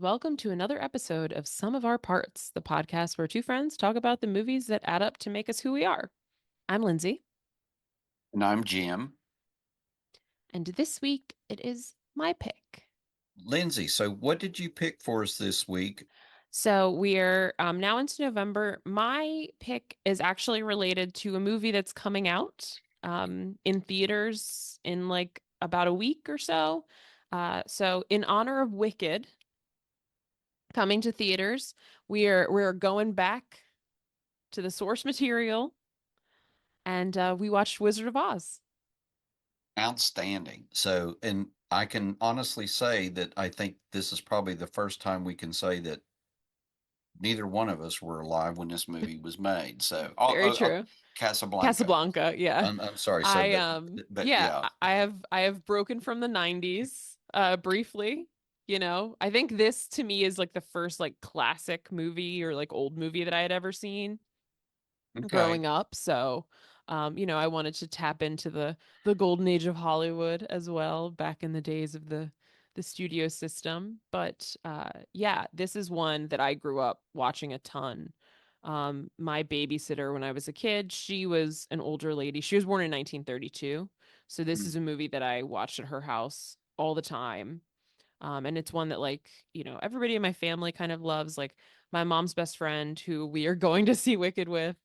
welcome to another episode of Some of Our Parts, the podcast where two friends talk about the movies that add up to make us who we are. I'm Lindsay, And I'm Jim. and this week it is my pick. Lindsay, so what did you pick for us this week? So we're now into November. My pick is actually related to a movie that's coming out in theaters in like about a week or so. So in honor of Wicked coming to theaters, we're going back to the source material and we watched Wizard of Oz. Outstanding. So, and I can honestly say that I think this is probably the first time we can say that neither one of us were alive when this movie was made. So, Very true. Casablanca. Casablanca, yeah. I'm sorry. So, I but yeah, yeah, I have broken from the 90s briefly, I think this to me is like the first like classic movie or like old movie that I had ever seen okay. growing up. So, I wanted to tap into the golden age of Hollywood as well, back in the days of the studio system. But yeah, this is one that I grew up watching a ton. My babysitter when I was a kid, she was an older lady. She was born in 1932. So this Hmm. is a movie that I watched at her house all the time. And it's one that like, everybody in my family kind of loves. Like my mom's best friend who we are going to see Wicked with.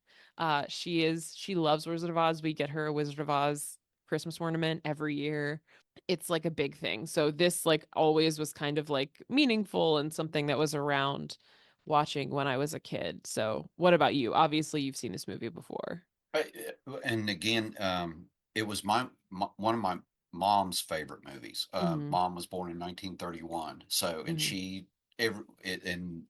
She loves Wizard of Oz. We get her a Wizard of Oz Christmas ornament every year. It's like a big thing. So this like always was kind of like meaningful and something that was around watching when I was a kid. So what about you? Obviously you've seen this movie before. And again, it was one of my mom's favorite movies. Hmm. Mom was born in 1931, so and Hmm. and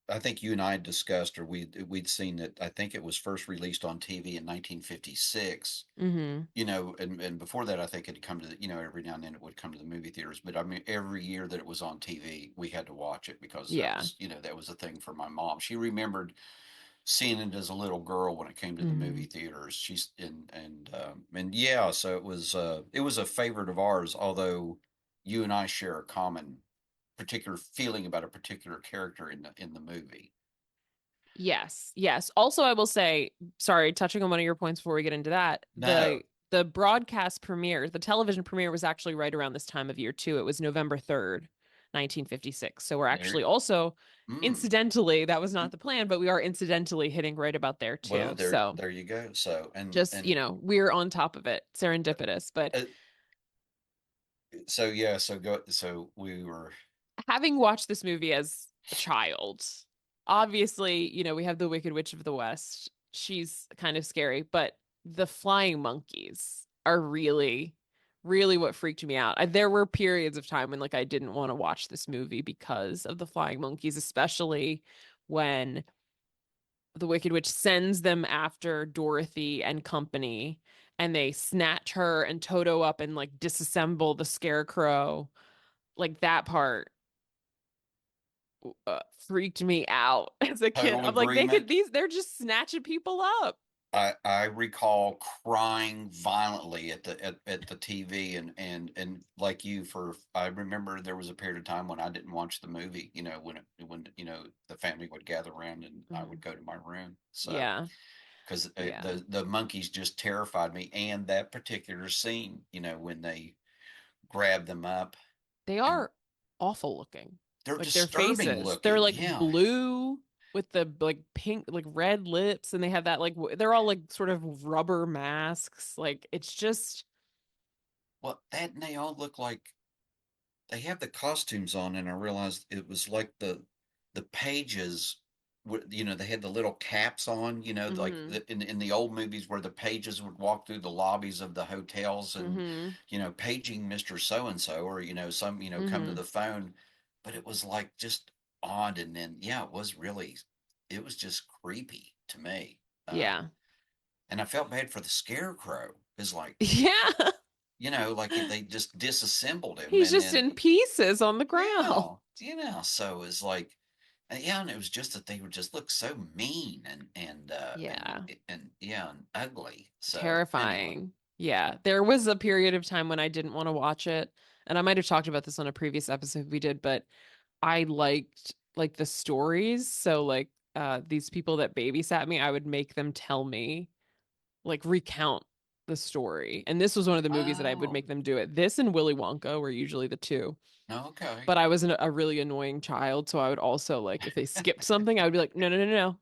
I think you and I had discussed, or we'd seen that. I think it was first released on TV in 1956. Hmm. And before that, I think it had come to every now and then it would come to the movie theaters. But I mean, every year that it was on TV, we had to watch it because Yeah. that was a thing for my mom. She remembered seeing it as a little girl when it came to the movie Hmm. theaters. She's and yeah, so it was a favorite of ours. Although you and I share a common particular feeling about a particular character in the movie. Yes, yes. Also, I will say, sorry, touching on one of your points before we get into that, No, the broadcast premiere, the television premiere was actually right around this time of year too. It was November 3rd, 1956. So we're there. actually also Mm, incidentally, that was not the plan, but we are incidentally hitting right about there well, too. So there you go. So just, we're on top of it. Serendipitous. But uh, so yeah, so we were. having watched this movie as a child, obviously, we have the Wicked Witch of the West. She's kind of scary, but the flying monkeys are really, really what freaked me out. There were periods of time when like I didn't want to watch this movie because of the flying monkeys, especially when the Wicked Witch sends them after Dorothy and company and they snatch her and Toto up and like disassemble the scarecrow. Like that part freaked me out as a kid. Total I'm like, agreement. they're just snatching people up. I recall crying violently at the TV and like you for I remember there was a period of time when I didn't watch the movie, when the family would gather around and I Mhm. would go to my room. So Yeah, because yeah. the monkeys just terrified me, and that particular scene, when they grab them up They and are awful looking. they're Like their disturbing faces, they're looking. like Yeah. blue with the like pink, like red lips, and they have that like they're all like sort of rubber masks. Like it's just, Well, that and they all look like they have the costumes on, and I realized it was like the pages. They had the little caps on. Like mm-hmm, in the old movies where the pages would walk through the lobbies of the hotels and mm-hmm, paging Mister So and So, or some come to mm-hmm. the phone, but it was like just odd, and then yeah, it was just creepy to me. Yeah. And I felt bad for the scarecrow. Is like Yeah. like they just disassembled him, He's and just then in pieces on the ground. yeah, so it's like, yeah, and it was just that they would just look so mean Yeah. and yeah, and ugly. So anyway, Terrifying. Yeah. There was a period of time when I didn't want to watch it. And I might have talked about this on a previous episode we did, but I liked like the stories. So like these people that babysat me, I would make them tell me, like recount the story. And this was one of the movies that I would Oh, make them do it. This and Willy Wonka were usually the two. okay. But I was a really annoying child, so I would also like if they skipped something, I would be like, no, no, no, no, no.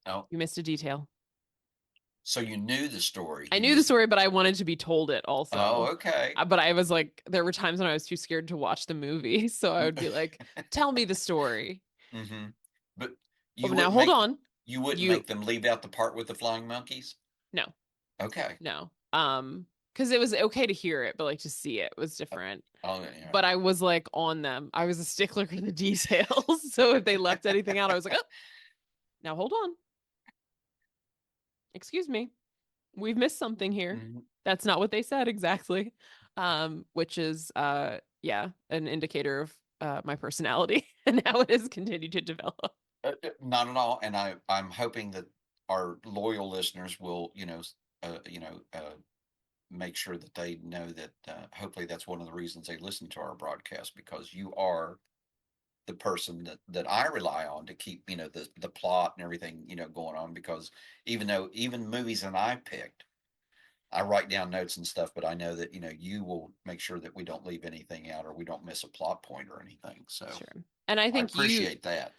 Oh, You missed a detail. so you knew the story. I You knew the just, story, but I wanted to be told it oh, also. okay. But I was like, there were times when I was too scared to watch the movie, so I would be like, tell me the story. hmm But Oh, you now wouldn't hold make on. you wouldn't You make them leave out the part with the flying monkeys? no, Okay. no. Because it was okay to hear it, but like to see it was Uh, different. Oh, yeah. But I was like on them. I was a stickler for the details. So if they left anything out, I was like, oh, now hold on. Excuse me. We've missed something here. Mhm. That's not what they said exactly. Which is yeah, an indicator of my personality and how it has continued to develop. Not at all. And I'm hoping that our loyal listeners will, make sure that they know that hopefully that's one of the reasons they listen to our broadcast, because you are the person that I rely on to keep, the plot and everything, going on. Because even movies that I picked, I write down notes and stuff, but I know that, you will make sure that we don't leave anything out or we don't miss a plot point or anything. So Sure. And I I think appreciate that.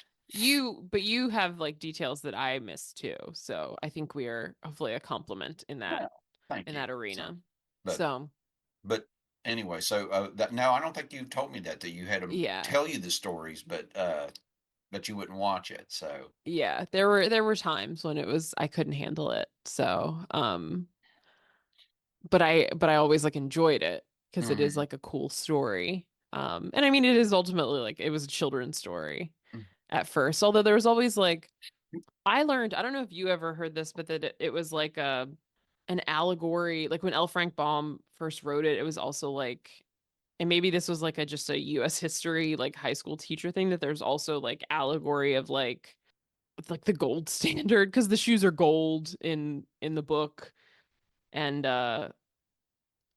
but you have like details that I miss too. So I think we are hopefully a compliment Well, thank in you. that So, arena. but So but anyway, so no, I don't think you told me that you had to yeah. tell you the stories, but you wouldn't watch it. So, Yeah. There were times when it was I couldn't handle it. So but I always like enjoyed it because it is mhm. like a cool story. And I mean it is ultimately like it was a children's story at first, although there was always like I learned, I don't know if you ever heard this, but that it was like a an allegory, like when L. Frank Baum first wrote it, it was also like and maybe this was like a just a US history like high school teacher thing that there's also like allegory of like it's like the gold standard because the shoes are gold in the book and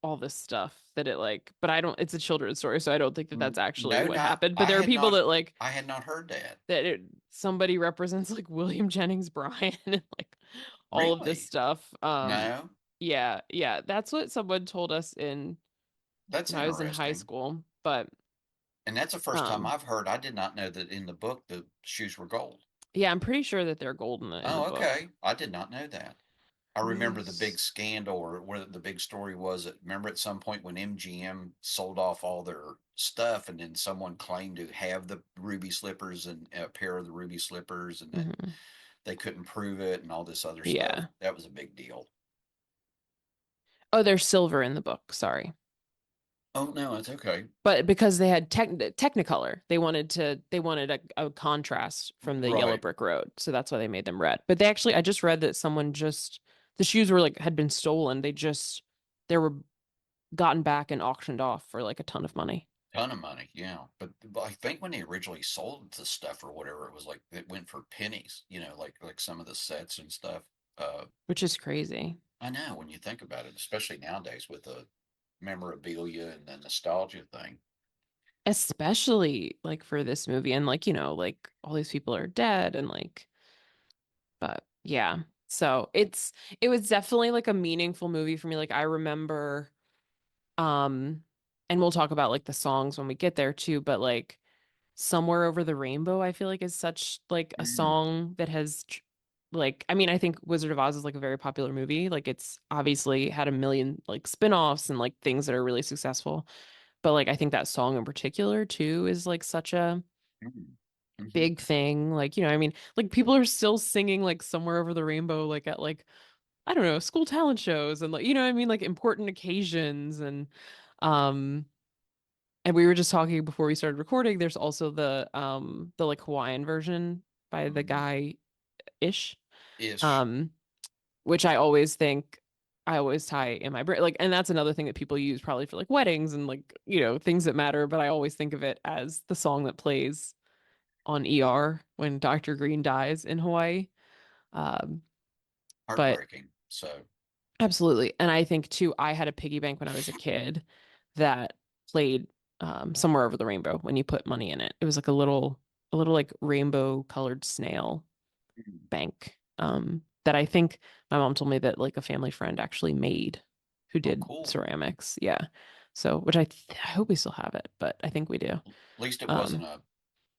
all this stuff that it like but I don't it's a children's story so I don't think that that's actually No, what not happened but there are people that like I had not heard that. that somebody represents like William Jennings Bryan and like all of this Really? stuff No, yeah yeah that's what someone told us in that's when I was in high interesting. school but And that's the first time um I've heard. I did not know that in the book the shoes were gold. yeah I'm pretty sure that they're gold in the Oh, book. okay. I did not know that. I remember the big Yes. scandal, or where the big story was. Remember at some point when MGM sold off all their stuff, and then someone claimed to have the ruby slippers and a pair of the ruby slippers, and then Hmm. they couldn't prove it, and all this other stuff. Yeah. That was a big deal. Oh, they're silver in the book. Sorry. Oh no, it's okay. But because they had Technicolor, they wanted a contrast from the yellow Right. brick road, so that's why they made them red. But they actually, I just read that someone just the shoes were like had been stolen. They were gotten back and auctioned off for like a ton of money, Ton of money, yeah. But I think when they originally sold the stuff or whatever, it was like it went for pennies, like some of the sets and stuff. Uh, which is crazy, I know when you think about it, especially nowadays with the memorabilia and the nostalgia thing. especially like for this movie and like like all these people are dead and like but yeah. So it was definitely like a meaningful movie for me. Like I remember Um, and we'll talk about like the songs when we get there too, but like Somewhere Over the Rainbow, I feel like is such like a Mm, song that has like I mean, I think Wizard of Oz is like a very popular movie. Like it's obviously had a million like spin-offs and like things that are really successful. But like I think that song in particular too is like such a mm, mhm, big thing. Like, I mean, like people are still singing like Somewhere Over the Rainbow like at like I don't know, school talent shows and like what I mean, like important occasions um and we were just talking before we started recording. There's also the like Hawaiian version by the mhm. guy Ish, Ish. um, which I always think I always tie in my brain. Like, and that's another thing that people use probably for like weddings and like things that matter. But I always think of it as the song that plays on ER when Dr. Green dies in Hawaii. Um, but Heartbreaking. So, absolutely, and I think too, I had a piggy bank when I was a kid that played Somewhere Over the Rainbow when you put money in it. It was like a little like rainbow colored snail Mm. bank. That I think my mom told me that like a family friend actually made who Oh, did cool. ceramics. Yeah. So, which I hope we still have it, but I think we do. At least it wasn't Um, a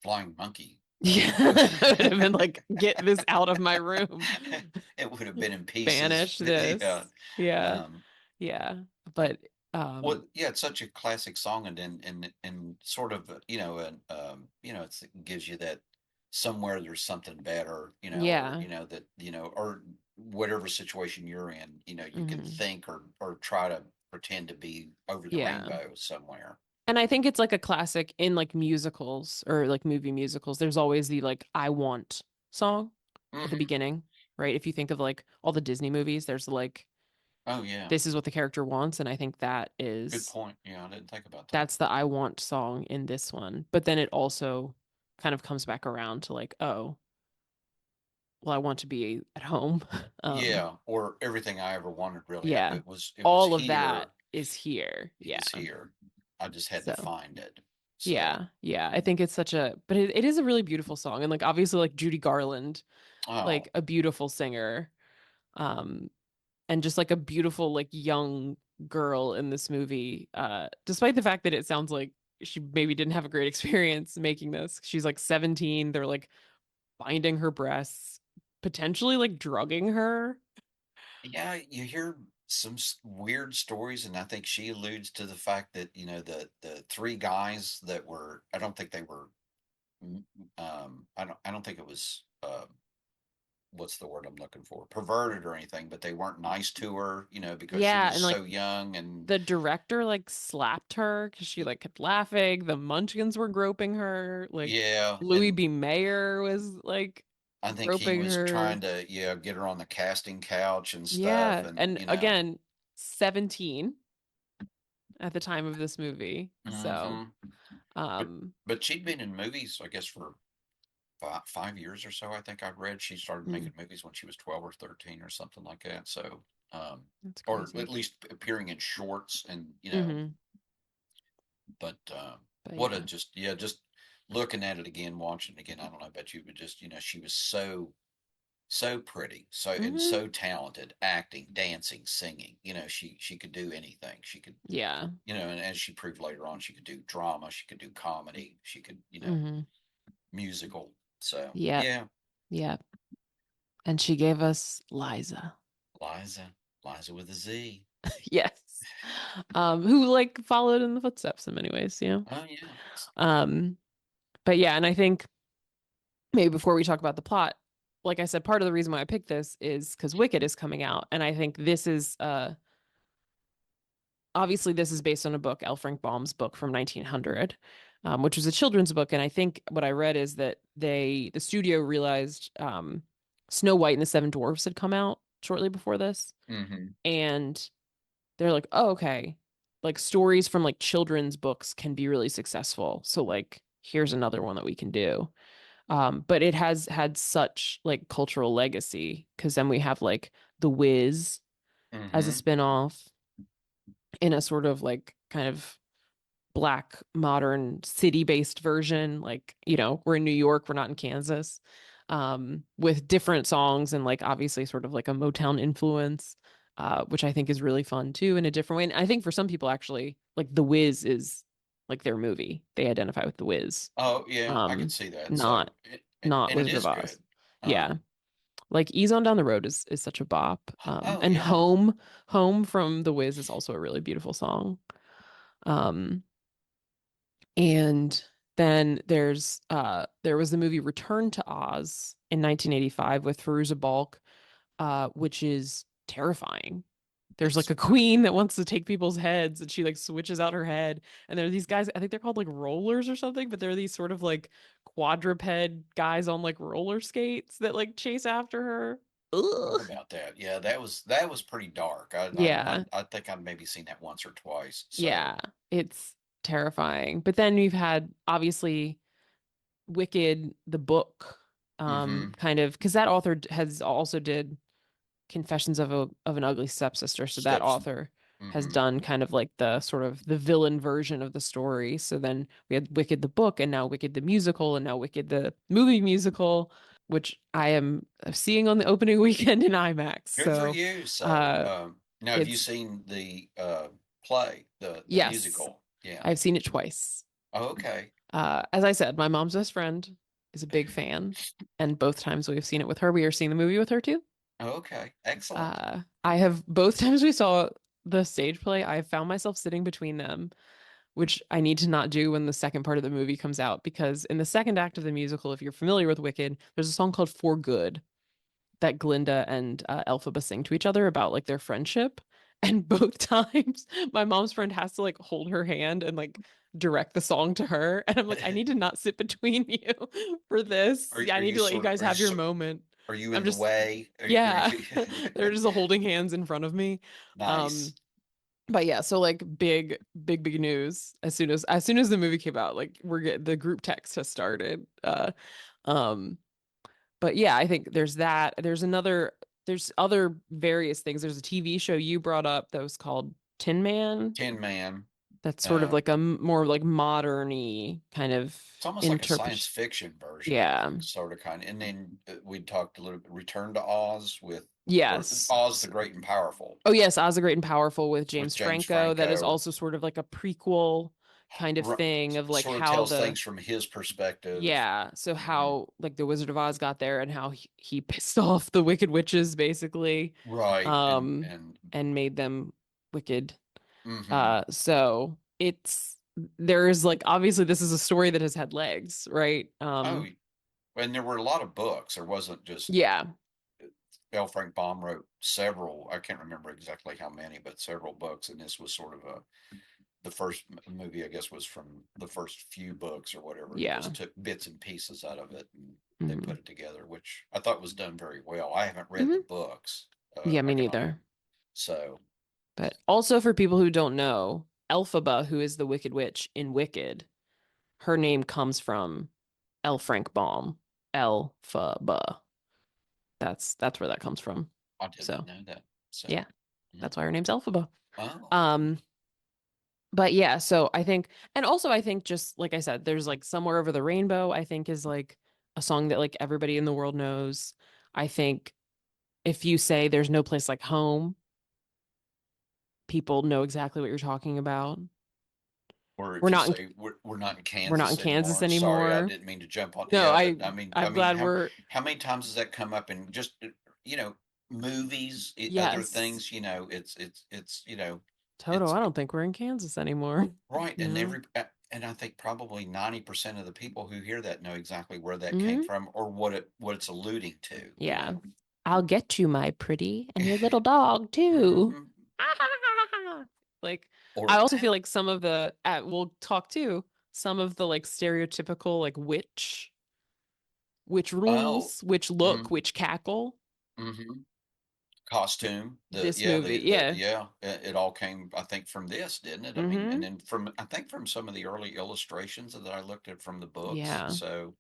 flying monkey. yeah, it would have been like, get this out of my room. It would have been in pieces. Banish Yeah. this. Yeah. Um, Yeah. uh, But well, yeah, it's such a classic song, and sort of, it gives you that somewhere there's something better, or yeah. that, or whatever situation you're in, you can Hmm. think or try to pretend to be over the Yeah. rainbow somewhere. And I think it's like a classic in like musicals or like movie musicals. There's always the like I want song at the Hmm. beginning, right? If you think of like all the Disney movies, there's like Oh yeah, this is what the character wants, and I think good point. Yeah, I didn't think about that. that's the I want song in this one. But then it also kind of comes back around to like, oh, well, I want to be at home. Um, Yeah, or everything I ever wanted, really. yeah. It was All of that here. is here. Yeah. Is here. I just had to So find it. So, yeah, yeah. I think it's such a, but it is a really beautiful song. And like obviously like Judy Garland, like oh, a beautiful singer. Um, and just like a beautiful, like young girl in this movie. Despite the fact that it sounds like she maybe didn't have a great experience making this. She's like 17. They're like binding her breasts, potentially like drugging her. yeah, you hear some weird stories, and I think she alludes to the fact that, the three guys that were, I don't think they were, I don't think it was, what's the word I'm looking for? Perverted or anything, but they weren't nice to her, because she Yeah, was and like so young, and the director like slapped her because she like kept laughing. The Munchkins were groping her. Like yeah, Louis and B. Mayer was like I think he groping was trying her. to, yeah, get her on the casting couch and stuff, Yeah. and And again, 17 at the time of this movie. So, hmm but um, but she'd been in movies, I guess, for 5 years or so. I think I read she started mm, making movies when she was 12 or 13 or something like that. So, that's or crazy. at least appearing in shorts, and Hmm. but But what a yeah. just yeah, just looking at it again, watching it again. I don't know about you, but just, she was so pretty, and Hmm. so talented, acting, dancing, singing. She could do anything. She could, Yeah. and as she proved later on, she could do drama, she could do comedy, she could, Hmm. musical. So Yep. yeah, Yep. And she gave us Liza. Liza, Liza with a Z. Yes. Who like followed in the footsteps in many ways, you know? Oh yeah. Um, but yeah, and I think maybe before we talk about the plot, like I said, part of the reason why I picked this is because Wicked is coming out, and I think this is obviously this is based on a book, L. Frank Baum's book from 1900, which was a children's book, and I think what I read is that the studio realized Snow White and the Seven Dwarfs had come out shortly before this, Mm-hmm. and they're like, oh, okay, like stories from like children's books can be really successful, so like here's another one that we can do. But it has had such like cultural legacy because then we have like The Wiz as a Mm-hmm. spin-off in a sort of like kind of black modern city-based version. Like, we're in New York, we're not in Kansas. With different songs and like obviously sort of like a Motown influence, which I think is really fun too in a different way. And I think for some people actually, like The Wiz is like their movie. They identify with The Wiz. Oh yeah, I could Um, see that. not So not and it Wizard of is Oz. good. Yeah. Um, Like Ease on Down the Road is such a bop. oh And yeah. Home from The Wiz is also a really beautiful song. Um, and then there was the movie Return to Oz in 1985 with Fairuza Balk, which is terrifying. There's like It's a queen that wants to take people's heads and she like switches out her head. And there are these guys, I think they're called like rollers or something, but they're these sort of like quadruped guys on like roller skates that like chase after her. Heard Ugh. about that. Yeah, that was pretty dark. Yeah. I think I've maybe seen that once or twice. So, Yeah. It's terrifying. But then we've had obviously Wicked, the book, mm-hmm. kind of because that author has also did Confessions of an Ugly Stepsister. So that Steps. author. has Mm-hmm. done kind of like the sort of the villain version of the story. So then we had Wicked the book, and now Wicked the musical, and now Wicked the movie musical, which I am seeing on the opening weekend in IMAX. Good for So you. So, uh now have you it's seen the play, the yes, musical? Yeah. I've seen it twice. Oh, okay. As I said, my mom's best friend is a big fan, and both times we've seen it with her, we are seeing the movie with her too. Oh, okay. Excellent. I have both times we saw the stage play, I found myself sitting between them, which I need to not do when the second part of the movie comes out, because in the second act of the musical, if you're familiar with Wicked, there's a song called For Good that Glinda and Elphaba sing to each other about like their friendship. And both times, my mom's friend has to like hold her hand and like direct the song to her. And I'm like, I need to not sit between you for this. Yeah, I Are need you to let you sort of guys have your moment. are you I'm in the just, way? Are yeah, you they're just holding hands in front of me. Um, nice? but yeah, so like big news as soon as the movie came out, like we're get the group text has started. Um, but yeah, I think there's that. There's other various things. There's a TV show you brought up that was called Tin Man. Tin Man. That's sort of Uh, like a more like modern-y kind of it's almost like a science interpret. fiction version, I Yeah. think, sort of kind. And then we talked a little bit Return to Oz with, or Yes. Oz the Great and Powerful Oh yes, Oz the Great and Powerful with with James James Franco. That is Franco. also sort of like a prequel kind of thing of like Sort of how tells the things from his perspective. yeah, so Hmm. how like the Wizard of Oz got there and how he pissed off the Wicked Witches basically, Right. um, And and made them wicked. hmm. So it's there is like obviously this is a story that has had legs, right? Oh, and there were a lot of books. There wasn't just Yeah, L. Frank Baum wrote several. I can't remember exactly how many, but several books. And this was sort of a the first movie. I guess was from the first few books or whatever. They yeah, just took bits and pieces out of it and they hmm put it together, which I thought was done very well. I haven't read the hmm books. yeah, I me can neither. so But also for people who don't know, Elphaba, who is the Wicked Witch in Wicked, her name comes from L. Frank Baum. Elphaba. That's where that comes from. I did not So know that. So yeah, mm. that's why her name's Elphaba. Oh, Um, but yeah, so I think, and also I think just like I said, there's like Somewhere Over the Rainbow, I think is like a song that like everybody in the world knows. I think if you say There's No Place Like Home, people know exactly what you're talking about. or We're if you not in say we're not in we're not in Kansas Kansas anymore. Sorry, I anymore. didn't mean to jump on. No, Yeah, but I'm glad we're how many times does that come up in just you know movies, other yes. things? You know, it's Toto, it's I don't think we're in Kansas anymore. right, You and know? and I think probably 90% of the people who hear that know exactly where that came Hmm. from or what it's alluding to. You Yeah. know, I'll get you, my pretty, and your little dog too. hmm Like, I or also feel like some of the we'll talk too, some of the like stereotypical like which oh. rules, which look, Mm, which cackle. hmm. Costume, This movie. the Yeah. yeah, it all came, I think, from this, didn't it? I mean, and Hmm. then from I think from some of the early illustrations that I looked at from the books. Yeah. So,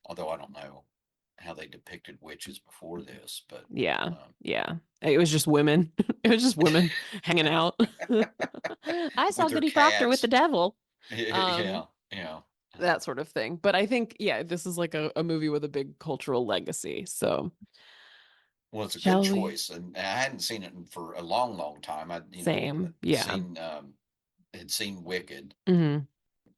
although I don't know how they depicted witches before this, but Yeah. um, Yeah. It was just women. It was just women hanging out. I saw with their Goody Proctor with the cats, devil. Um, yeah, yeah. that sort of thing. But I think, yeah, this is like a movie with a big cultural legacy. So, Well, it's a good shall we? choice, and I hadn't seen it for a long, long time. I, Same. Yeah. seen had seen Wicked Hmm.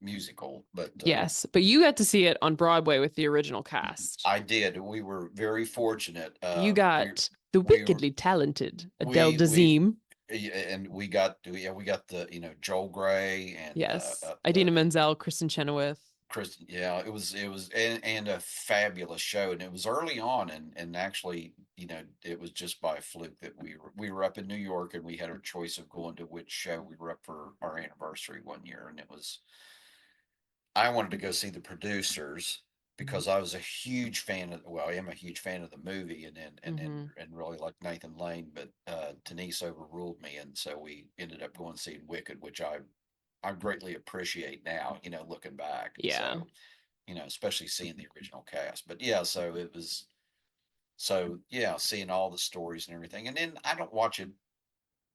musical, but Yes. But you got to see it on Broadway with the original cast. I did. We were very fortunate. You got the We were wickedly talented Adele we Dazeem. yeah, and we got the Joel Gray and Yes. Idina Menzel, Kristen Chenoweth. Kristen. Yeah, it was and a fabulous show, and it was early on, and actually it was just by fluke that we were up in New York, and we had a choice of going to which show. We were up for our anniversary one year, and it was I wanted to go see the producers because I was a huge fan of, well, I am a huge fan of the movie Hmm. and really like Nathan Lane, but Denise overruled me, and so we ended up going seeing Wicked, which I greatly appreciate now, looking back. Yeah. So, especially seeing the original cast. But yeah, so it was so yeah, seeing all the stories and everything. And then I don't watch it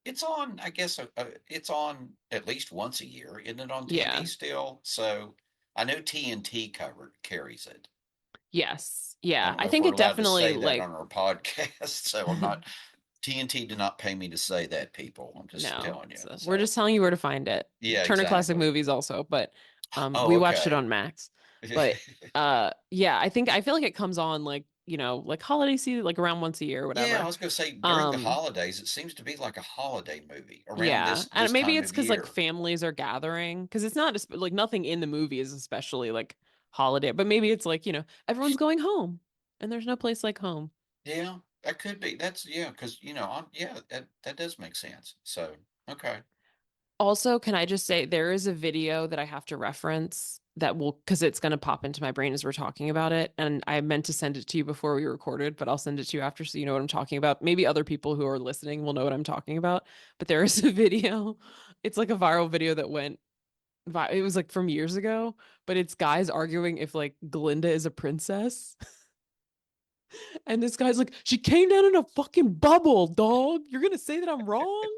It's on, I guess, it's on at least once a year. Isn't it on TV Yeah. still? So I know TNT covered carries it. Yes. I Yeah. don't I know if think we're it allowed to definitely say that like on our podcast, so I'm not. TNT did not pay me to say that, people. I'm just no. telling you. So we're So just telling you where to find it. yeah, Turner Classic exactly. Movies also, but Oh, we watched it okay. on Max. But yeah, I feel like it comes on like, like holiday season, like around once a year or Yeah, I whatever. was going to say during the Um holidays, it seems to be like a holiday movie around yeah, this and maybe time it's of because like year. families are gathering because it's not like nothing in the movie is especially like holiday, but maybe it's like, everyone's going home and there's no place like home. Yeah, that could be. That's yeah, because yeah, that does make sense. So okay. Also, can I just say there is a video that I have to reference that will, because it's going to pop into my brain as we're talking about it. And I meant to send it to you before we recorded, but I'll send it to you after so you know what I'm talking about. Maybe other people who are listening will know what I'm talking about. But there is a video. It's like a viral video that went it was like from years ago, but it's guys arguing if like Glinda is a princess. And this guy's like, she came down in a fucking bubble, dog. You're gonna say that I'm wrong?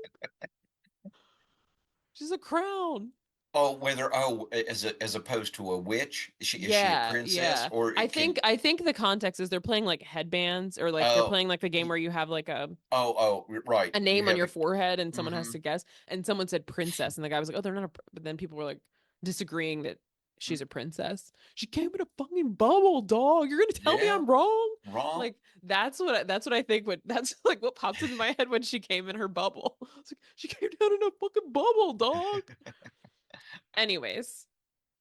She's a crown. Oh, as opposed to a witch, is she a Yeah, princess yeah. or I it think can? I think the context is they're playing like headbands or like they're Oh, playing like the game y- where you have like right. a You name on have your the. forehead and someone has Mm-hmm. to guess. And someone said princess, and the guy was like, "Oh, they're not a." But then people were like disagreeing that she's a princess. She came in a fucking bubble, dog. You're gonna tell me Yeah, I'm wrong? wrong. Like that's what I think. What that's like what pops into my head when she came in her bubble. It's like she came down in a fucking bubble, dog. Anyways,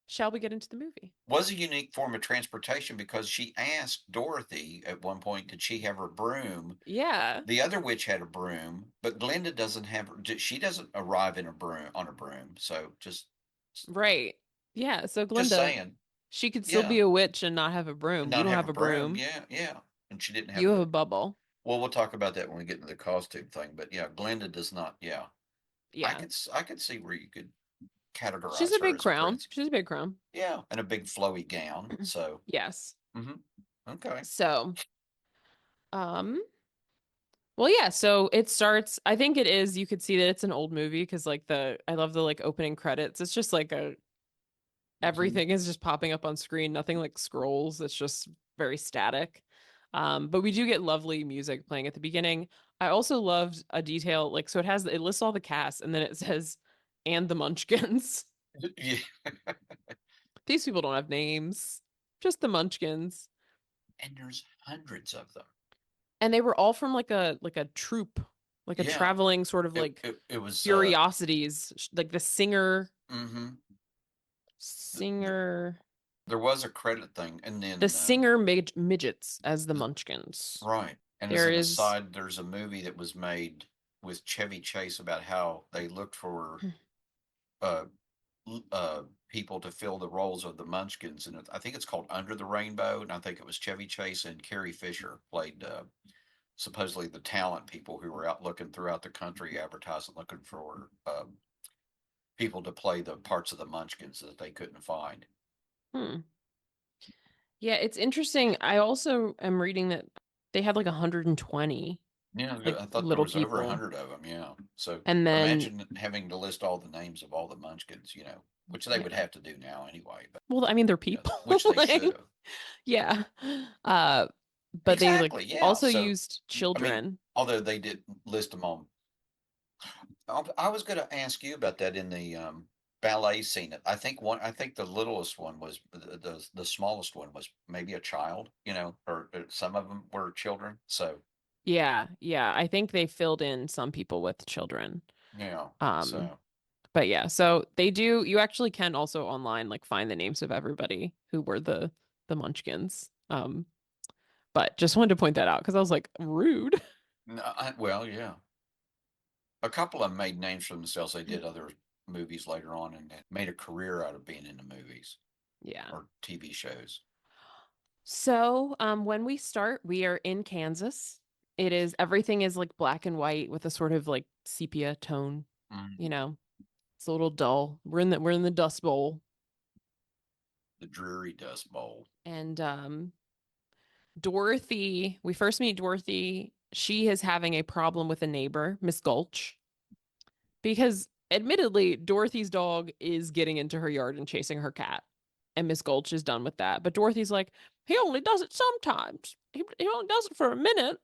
shall we get into the movie? Was a unique form of transportation because she asked Dorothy at one point, did she have her broom? Yeah, The other witch had a broom, but Glinda doesn't have her. She doesn't arrive in a broom on a broom. So right. Yeah. So just Glinda, saying. she could still Yeah, be a witch and not have a and broom. You not don't have have a a broom. broom. Yeah, yeah. And she didn't have You have the. a bubble. Well, we'll talk about that when we get into the costume thing. But yeah, Glinda does not. Yeah, Yeah. I could see where you could She's categorize a her big as a crown. prince. She's a big crown. Yeah, and a big flowy gown. So, Yes. hmm okay. So, um, well, yeah, so it starts, I think it is, you could see that it's an old movie because like I love the like opening credits. It's just like hmm everything is just popping up on screen, nothing like scrolls. It's just very static. But we do get lovely music playing at the beginning. I also loved a detail, like, so it lists all the cast and then it says, and the Munchkins. Yeah, These people don't have names, just the Munchkins. and there's hundreds of them. And they were all from like a troupe, like a Yeah, traveling sort of like it was. curiosities, like the singer, hmm th- singer, there was a credit thing, and the then singer midgets as the Munchkins. right. And as There an is, aside, there's a movie that was made with Chevy Chase about how they looked for uh, people to fill the roles of the Munchkins, and I think it's called Under the Rainbow, and I think it was Chevy Chase and Carrie Fisher played supposedly the talent people who were out looking throughout the country advertising, looking for people to play the parts of the Munchkins that they couldn't find. hmm. Yeah, it's interesting. I also am reading that they had like 120 Yeah, like I thought there little was over a people. hundred of them. Yeah, so And then, imagine having to list all the names of all the Munchkins, which they would yeah. have to do now anyway, but Well, I mean, they're people. which they should Like, have. yeah. Uh, but they like Exactly. Yeah. also So, used I mean, children. although they did list them on, I was going to ask you about that in the ballet scene. I think the littlest one was the smallest one was maybe a child, or some of them were children. So, Yeah, yeah. I think they filled in some people with children. yeah. Um, So, but yeah, so they do you actually can also online like find the names of everybody who were the Munchkins. But just wanted to point that out because I was like, rude. no, well, yeah. A couple of them made names for themselves. They did other movies later on and made a career out of being in the movies Yeah. or TV shows. So, when we start, we are in Kansas. Everything is like black and white with a sort of like sepia tone, you Mhm. know. It's a little dull. We're in the Dust Bowl. The Dreary Dust Bowl. And Dorothy, we first meet Dorothy. She is having a problem with a neighbor, Miss Gulch. because admittedly, Dorothy's dog is getting into her yard and chasing her cat. And Miss Gulch is done with that. But Dorothy's like, he only does it sometimes. He only does it for a minute.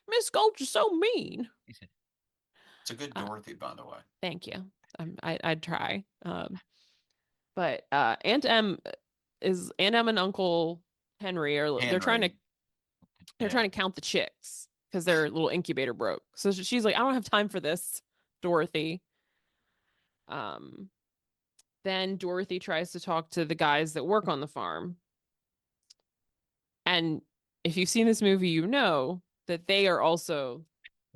Miss Gulch is so mean. It's a good Uh, Dorothy, by the way. thank you. I'd try. But Aunt Em and Uncle Henry are Henry. they're Yeah. trying to count the chicks because their little incubator broke. So she's like, I don't have time for this, Dorothy. Um, then Dorothy tries to talk to the guys that work on the farm. And if you've seen this movie, you know that they are also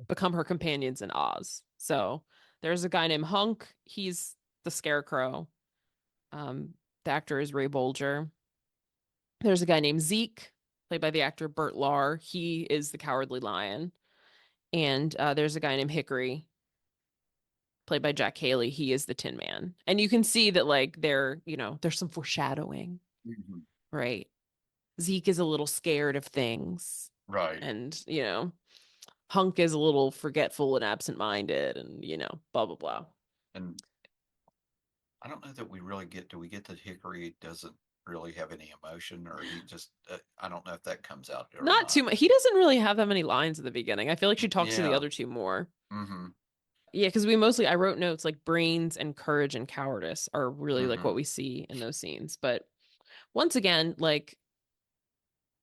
become her companions in Oz. So there's a guy named Hunk. He's the scarecrow. The actor is Ray Bolger. There's a guy named Zeke, played by the actor Burt Lahr. He is the Cowardly Lion. And there's a guy named Hickory, played by Jack Haley. He is the Tin Man. And you can see that, like, there's some foreshadowing, Mhm. right? Zeke is a little scared of things. Right. And, Hunk is a little forgetful and absent-minded and, blah, blah, blah. And I don't know that we really get, do we get that Hickory doesn't really have any emotion, or he just, I don't know if that comes out or Not too not. much. He doesn't really have that many lines at the beginning. I feel like she talks to the Yeah. other two more. Mm-hmm. Yeah, because I wrote notes like brains and courage and cowardice are really like what Mm-hmm. we see in those scenes. But once again, like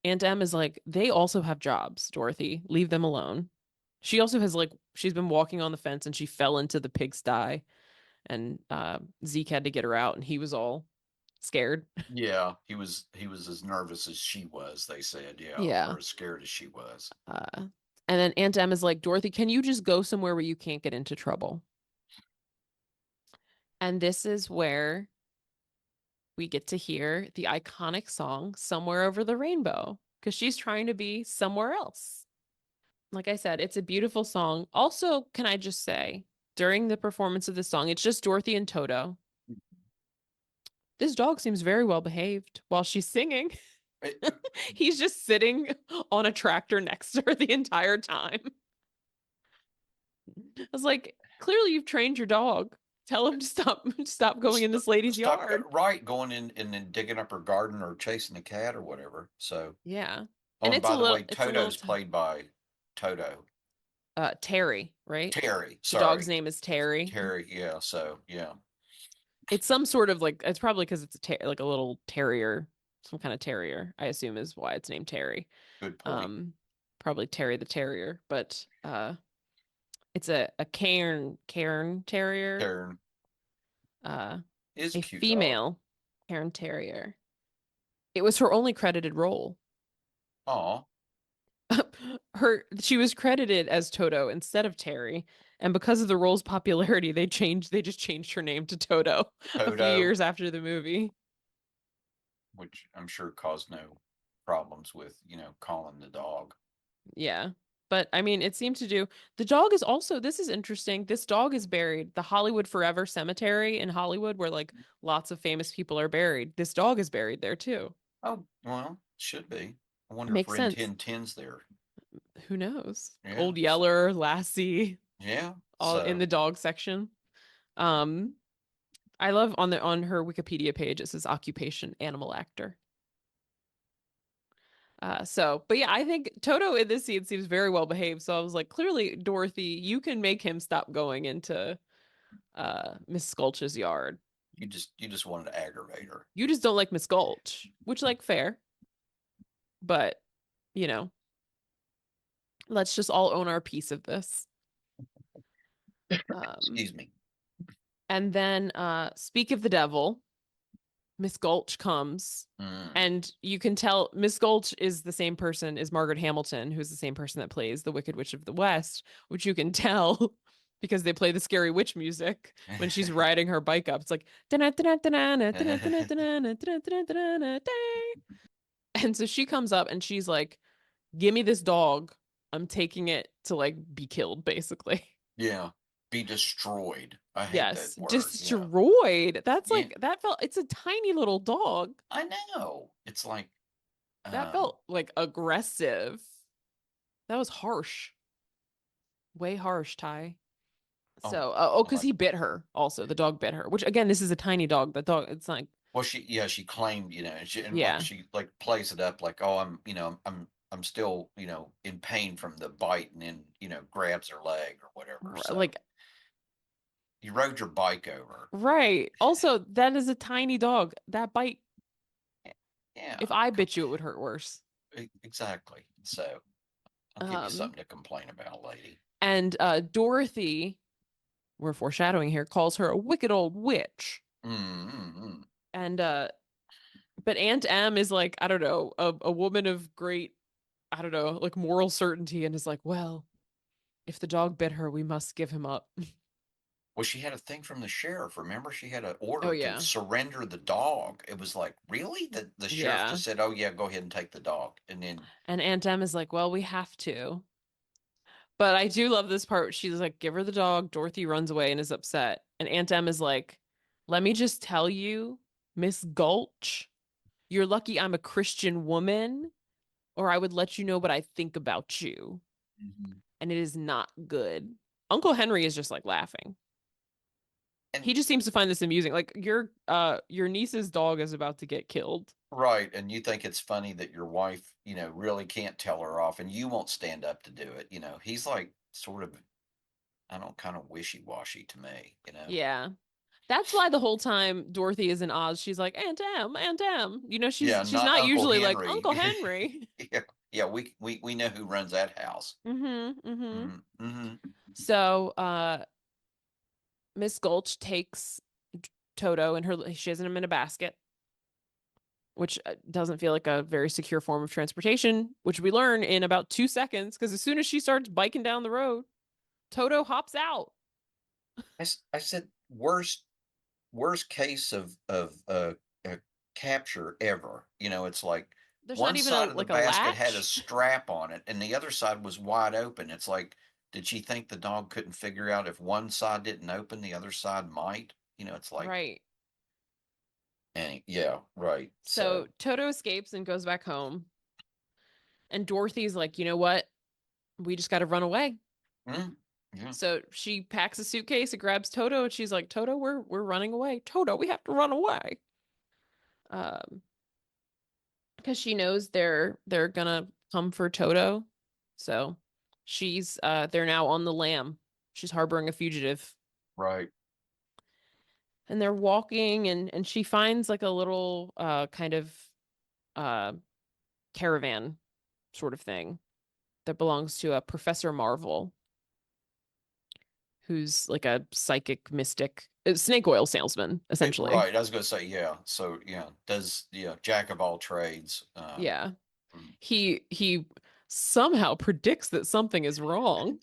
Aunt Em is like, they also have jobs, Dorothy. Leave them alone. She also has like she's been walking on the fence and she fell into the pigsty and Zeke had to get her out and he was all scared. Yeah, he was as nervous as she was, they said, yeah, Yeah. or as scared as she was. And then Aunt Em is like, Dorothy, can you just go somewhere where you can't get into trouble? And this is where we get to hear the iconic song Somewhere Over the Rainbow because she's trying to be somewhere else. Like I said, it's a beautiful song. Also, can I just say, during the performance of this song, it's just Dorothy and Toto. This dog seems very well behaved while she's singing. It, He's just sitting on a tractor next to her the entire time. I was like, clearly you've trained your dog. Tell him to stop going in this lady's stop yard. right going in and then digging up her garden or chasing a cat or whatever. So, Yeah. oh, And and by the way, it's a little Toto's played by Toto. Terry, right? Terry, The dog's sorry. name is Terry. Terry, yeah, so yeah, It's some sort of like it's probably because it's like a little terrier, some kind of terrier. I assume is why it's named Terry. good point. Um, Probably Terry the Terrier, but it's a cairn terrier, Karen uh, is a a cute dog. female cairn terrier. It was her only credited role. Aw, She was credited as Toto instead of Terry, and because of the role's popularity, they just changed her name to Toto a few Toto, years after the movie. which I'm sure caused no problems with, calling the dog. Yeah. But I mean, it seemed to do. The dog is also, this is interesting. This dog is buried. The Hollywood Forever Cemetery in Hollywood, where like lots of famous people are buried. This dog is buried there too. Oh, well, should be. I wonder if Makes Rin sense. Tin Tin's there. Who knows? Yeah, Old Yeller, Lassie, yeah. all in So the dog section. Um, I love on her Wikipedia page, it says occupation animal actor. But yeah, I think Toto in this scene seems very well behaved. So I was like, clearly, Dorothy, you can make him stop going into Miss Sculch's yard. you just wanted to aggravate her. You just don't like Miss Gulch, which like fair, but you know, let's just all own our piece of this. Um, Excuse me. and then speak of the devil, Miss Gulch comes, Mm. and you can tell Miss Gulch is the same person as Margaret Hamilton, who's the same person that plays the Wicked Witch of the West, which you can tell because they play the scary witch music when she's riding her bike up. It's like and so she comes up and she's like, "Give me this dog. I'm taking it to like be killed, basically." Yeah, be destroyed. I hate that Yes, word. Yeah, destroyed. That's yeah. like that felt. It's a tiny little dog. I know. It's like, That um, felt like aggressive. That was harsh. Way harsh, Ty. Oh, So, oh because my. he bit her. Also, the dog bit her. Which again, this is a tiny dog. The dog, it's like, Well, yeah, she claimed, and like yeah, she like plays it up like, oh, I'm still, in pain from the bite, and then, grabs her leg or whatever. So like you rode your bike over. right. Also, that is a tiny dog. That bite, Yeah, if I bit you, it would hurt worse. exactly. So I'll give you Um, something to complain about, lady. and Dorothy, we're foreshadowing here, calls her a wicked old witch. Mm-hmm. And but Aunt Em is like, I don't know, a woman of great, I don't know, like moral certainty, and is like, well, if the dog bit her, we must give him up. Well, she had a thing from the sheriff. Remember, she had an Oh order to yeah. surrender the dog. It was like, really? The sheriff Yeah. just said, "Oh yeah, go ahead and take the dog," and then And Aunt Em is like, well, we have to. But I do love this part. She's like, give her the dog. Dorothy runs away and is upset. And Aunt Em is like, let me just tell you, Miss Gulch, you're lucky I'm a Christian woman, or I would let you know what I think about you. Mhm. And it is not good. Uncle Henry is just like laughing. and He just seems to find this amusing. Like your niece's dog is about to get killed. right, and you think it's funny that your wife, really can't tell her off, and you won't stand up to do it. He's like sort of, I don't, kind of wishy washy to me. Yeah. That's why the whole time Dorothy is in Oz, she's like, Aunt Em, Aunt Em. You know, Yeah, she's not not Uncle usually like Henry. Uncle Henry. Yeah, yeah, we know who runs that house. Mm-hmm. Mm-hmm. Hmm. Hmm. So Miss Gulch takes Toto and she has him in a basket, which doesn't feel like a very secure form of transportation, which we learn in about 2 seconds, because as soon as she starts biking down the road, Toto hops out. I said worst case of capture ever. It's like There's not one even side of the a basket had a latch. strap on it, and the other side was wide open. It's like, did she think the dog couldn't figure out if one side didn't open, the other side might? It's like, Right. yeah, right. So So, Toto escapes and goes back home. And Dorothy's like, you know what? We just got to run away. mm, yeah, So she packs a suitcase and grabs Toto, and she's like, Toto, we're running away. Toto, we have to run away. Um, because she knows they're gonna come for Toto. So they're now on the lam. She's harboring a fugitive. right. And they're walking, and she finds like a little kind of uh caravan sort of thing that belongs to a Professor Marvel, who's like a psychic mystic, a snake oil salesman, essentially. Right. I was going to say, yeah. So, yeah, jack of all trades. Yeah. Mm. He somehow predicts that something is wrong.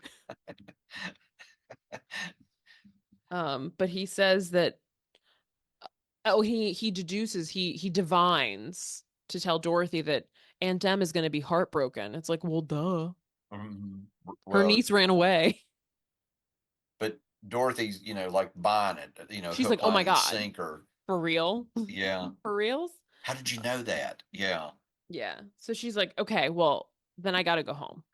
But he says that he deduces, he divines to tell Dorothy that Aunt Em is going to be heartbroken. It's like, well, duh. Her Well, niece ran away. but Dorothy's, like buying it, She's like, hook, oh line, my and God, sinker. for real? Yeah. For reals? How did you know that? Yeah. Yeah. So she's like, okay, well, then I got to go home.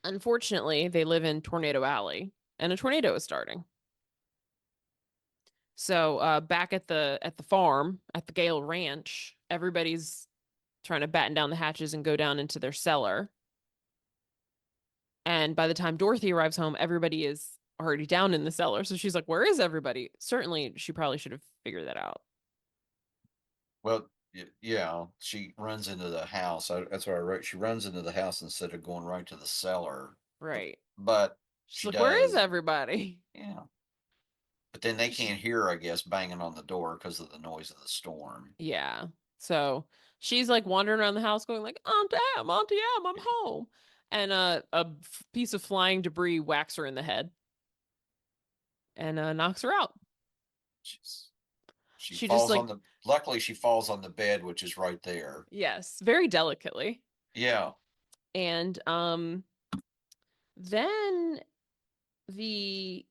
Unfortunately, they live in Tornado Alley, and a tornado is starting. So back at the farm at the Gale Ranch, everybody's trying to batten down the hatches and go down into their cellar. And by the time Dorothy arrives home, everybody is already down in the cellar. So she's like, "Where is everybody?" Certainly, she probably should have figured that out. Well, yeah, she runs into the house. That's what I wrote. She runs into the house instead of going right to the cellar. But, Right. but She's she like, "Where is does. everybody?" Yeah. But then they can't hear her, I guess, banging on the door because of the noise of the storm. Yeah. So she's like wandering around the house going like, Auntie Em, I'm home. And piece of flying debris whacks her in the head and knocks her out. She's, she She just falls like, on the, luckily, she falls on the bed, which is right there. yes, very delicately. Yeah. And then the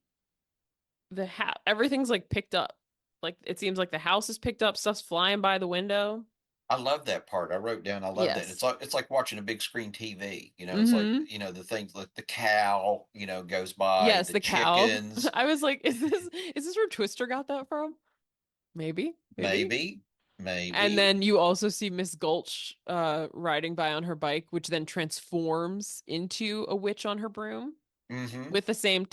everything's like picked up. Like it seems like the house is picked up, stuff's flying by the window. I love that part. I wrote down, I love that. Yes. It's like watching a big screen TV. You know, it's like, Mm-hmm. you know, the things like the cow, you know, goes by, Yes, the the cow. chickens, I was like, is this where Twister got that from? Maybe, maybe. maybe, And maybe. then you also see Miss Gulch riding by on her bike, which then transforms into a witch on her broom Mm-hmm. with the same.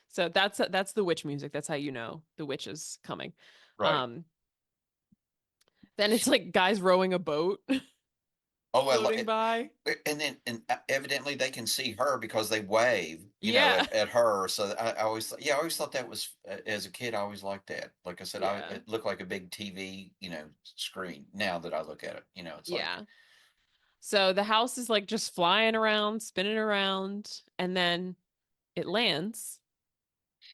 So that's the witch music. That's how you know the witch is coming. Right. Um, then it's like guys rowing a boat, Oh, well, floating by. and then and evidently they can see her because they wave, you know, Yeah, at her. So I always thought, yeah, I always thought that was as a kid, I always liked that. Like I said, yeah, it looked like a big TV, you know, screen. Now that I look at it, you know, it's like, yeah. So the house is like just flying around, spinning around, and then it lands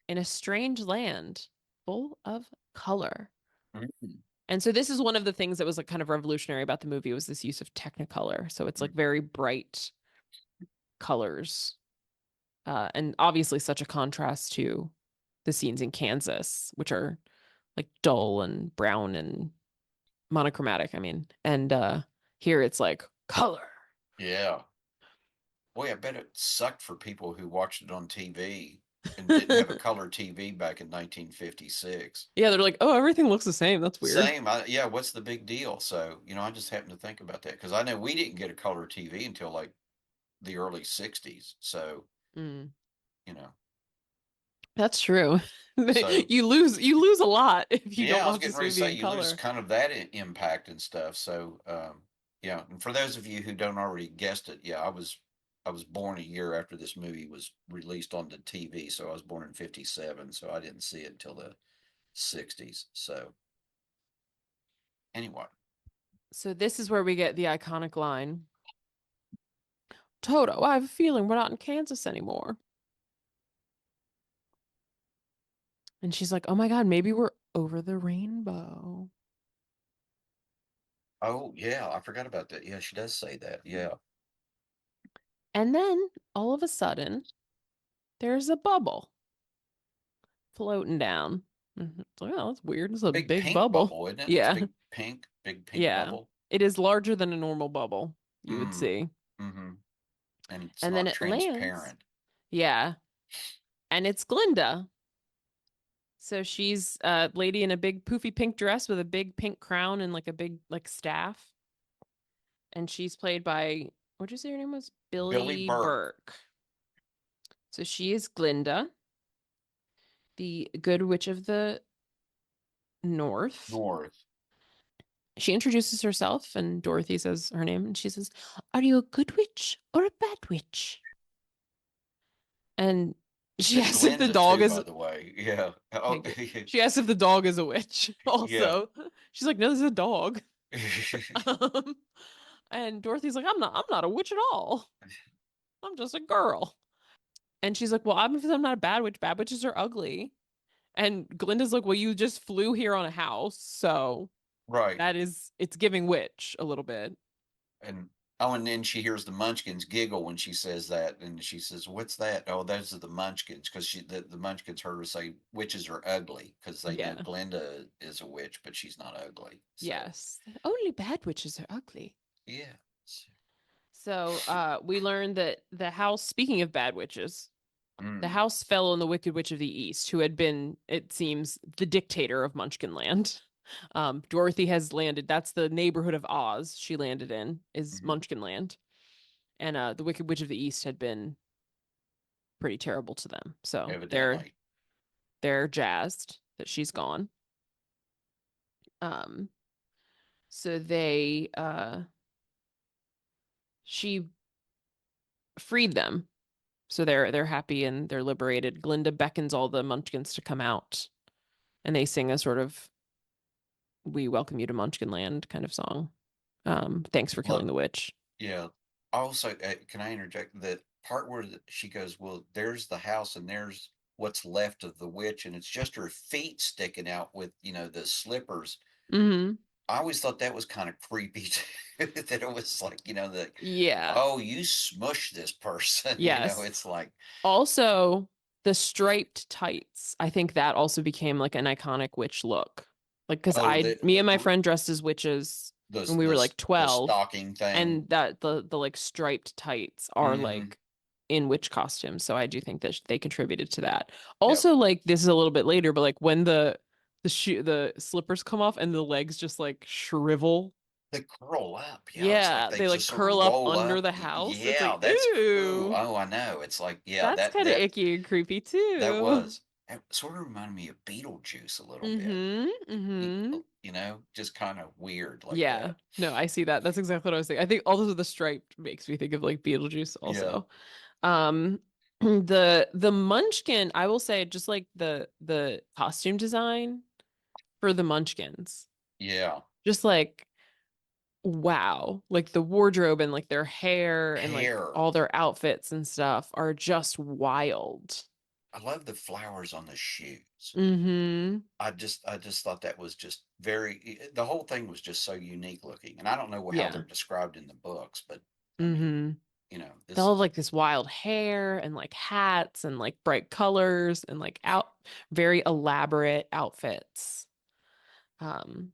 in a strange land full of color. mm, And so this is one of the things that was like kind of revolutionary about the movie was this use of Technicolor. So it's like mm, very bright colors. And obviously such a contrast to the scenes in Kansas, which are like dull and brown and monochromatic, I mean. And here it's like color. yeah. Boy, I bet it sucked for people who watched it on TV and didn't have a color TV back in 1956. Yeah, they're like, oh, everything looks the same. That's weird. Same. Yeah, what's the big deal? So, you know, I just happened to think about that because I know we didn't get a color TV until like the early 60s. So, Mm, you know, that's true. so You lose a lot if you don't yeah, I was watch getting this ready to movie say in you lose color. kind of that impact and stuff. So, yeah, and for those of you who don't already guessed it, yeah, I was born a year after this movie was released on the TV. So I was born in 57, so I didn't see it until the 60s. So, anyway. So this is where we get the iconic line, Toto, I have a feeling we're not in Kansas anymore. And she's like, oh my God, maybe we're over the rainbow. Oh, yeah, I forgot about that. Yeah, she does say that. Yeah. And then all of a sudden, there's a bubble floating down. It's like, oh, that's weird. It's a Big big pink bubble. bubble, isn't it? It's Yeah. big pink Yeah. bubble. It is larger than a normal bubble, you would Mm. see. Mm-hmm. And it's And then not it lands. transparent. Yeah. And it's Glinda. So she's a lady in a big poofy pink dress with a big pink crown and like a big like staff. And she's played by what'd you say her name was? Billy Billy Burke, Burke. So she is Glinda, the Good Witch of the North. North. She introduces herself, and Dorothy says her name, and she says, "Are you a good witch or a bad witch?" And she Said asks if the Glinda dog too, is by the way. Yeah. okay. Oh, Good. She asks if the dog is a witch. yeah. Also, she's like, "No, this is a dog." Um, and Dorothy's like, I'm not a witch at all. I'm just a girl." And she's like, "Well, I'm not a bad witch. Bad witches are ugly." And Glinda's like, "Well, you just flew here on a house, so Right. it's giving witch a little bit." And oh, and then she hears the Munchkins giggle when she says that, and she says, "What's that?" Oh, those are the Munchkins, because the Munchkins heard her say witches are ugly because they know Yeah. Glinda is a witch, but she's not ugly. So Yes. Only bad witches are ugly. yeah. So we learned that the house, speaking of bad witches, the Mm, house fell on the Wicked Witch of the East, who had been, it seems, the dictator of Munchkinland. Dorothy has landed. That's the neighborhood of Oz she landed in, is mhm. Munchkinland. And the Wicked Witch of the East had been pretty terrible to them. So they're Evidently. they're jazzed that she's gone. Um, so she freed them. So they're happy and they're liberated. Glinda beckons all the Munchkins to come out, and they sing a sort of "We welcome you to Munchkinland" kind of song. Thanks for killing Look, the witch. yeah. Also, can I interject the part where she goes, "Well, there's the house, and there's what's left of the witch, and it's just her feet sticking out with, you know, the slippers." Hmm. I always thought that was kind of creepy too, that it was like, you know, that, Yeah. oh, you smush this person, you know, Yes. it's like, Also, the striped tights. I think that also became like an iconic witch look. Like, because Oh, me and my friend dressed as witches when we were like the 12, stocking thing. and that the like striped tights are Hmm. like in witch costumes. So I do think that they contributed to that. Yep. Also, like this is a little bit later, but like when the slippers come off and the legs just like shrivel. They curl up. Yeah, it's like Yeah, they they like just sort of curl up roll under up. the house. It's Yeah, like, that's ooh. ooh, Oh, I know. It's like yeah, that's kind of icky and creepy that too. was it sort of reminded me of Beetlejuice a little bit. Mm-hmm. Mm-hmm. You know, just kind of weird like Yeah. that. No, I see that. That's exactly what I was thinking. I think also the stripe makes me think of like Beetlejuice Yeah. also. Um the Munchkin, I will say just like the costume design for the Munchkins. Yeah. Just like wow. Like the wardrobe and like their hair and like Hair. all their outfits and stuff are just wild. I love the flowers on the shoes. Mm-hmm. I just thought that was just the whole thing was just so unique looking. And I don't know how they're Yeah. described in the books, but I mean, Mm-hmm. you know, this They'll have is like this wild hair and like hats and like bright colors and like out very elaborate outfits.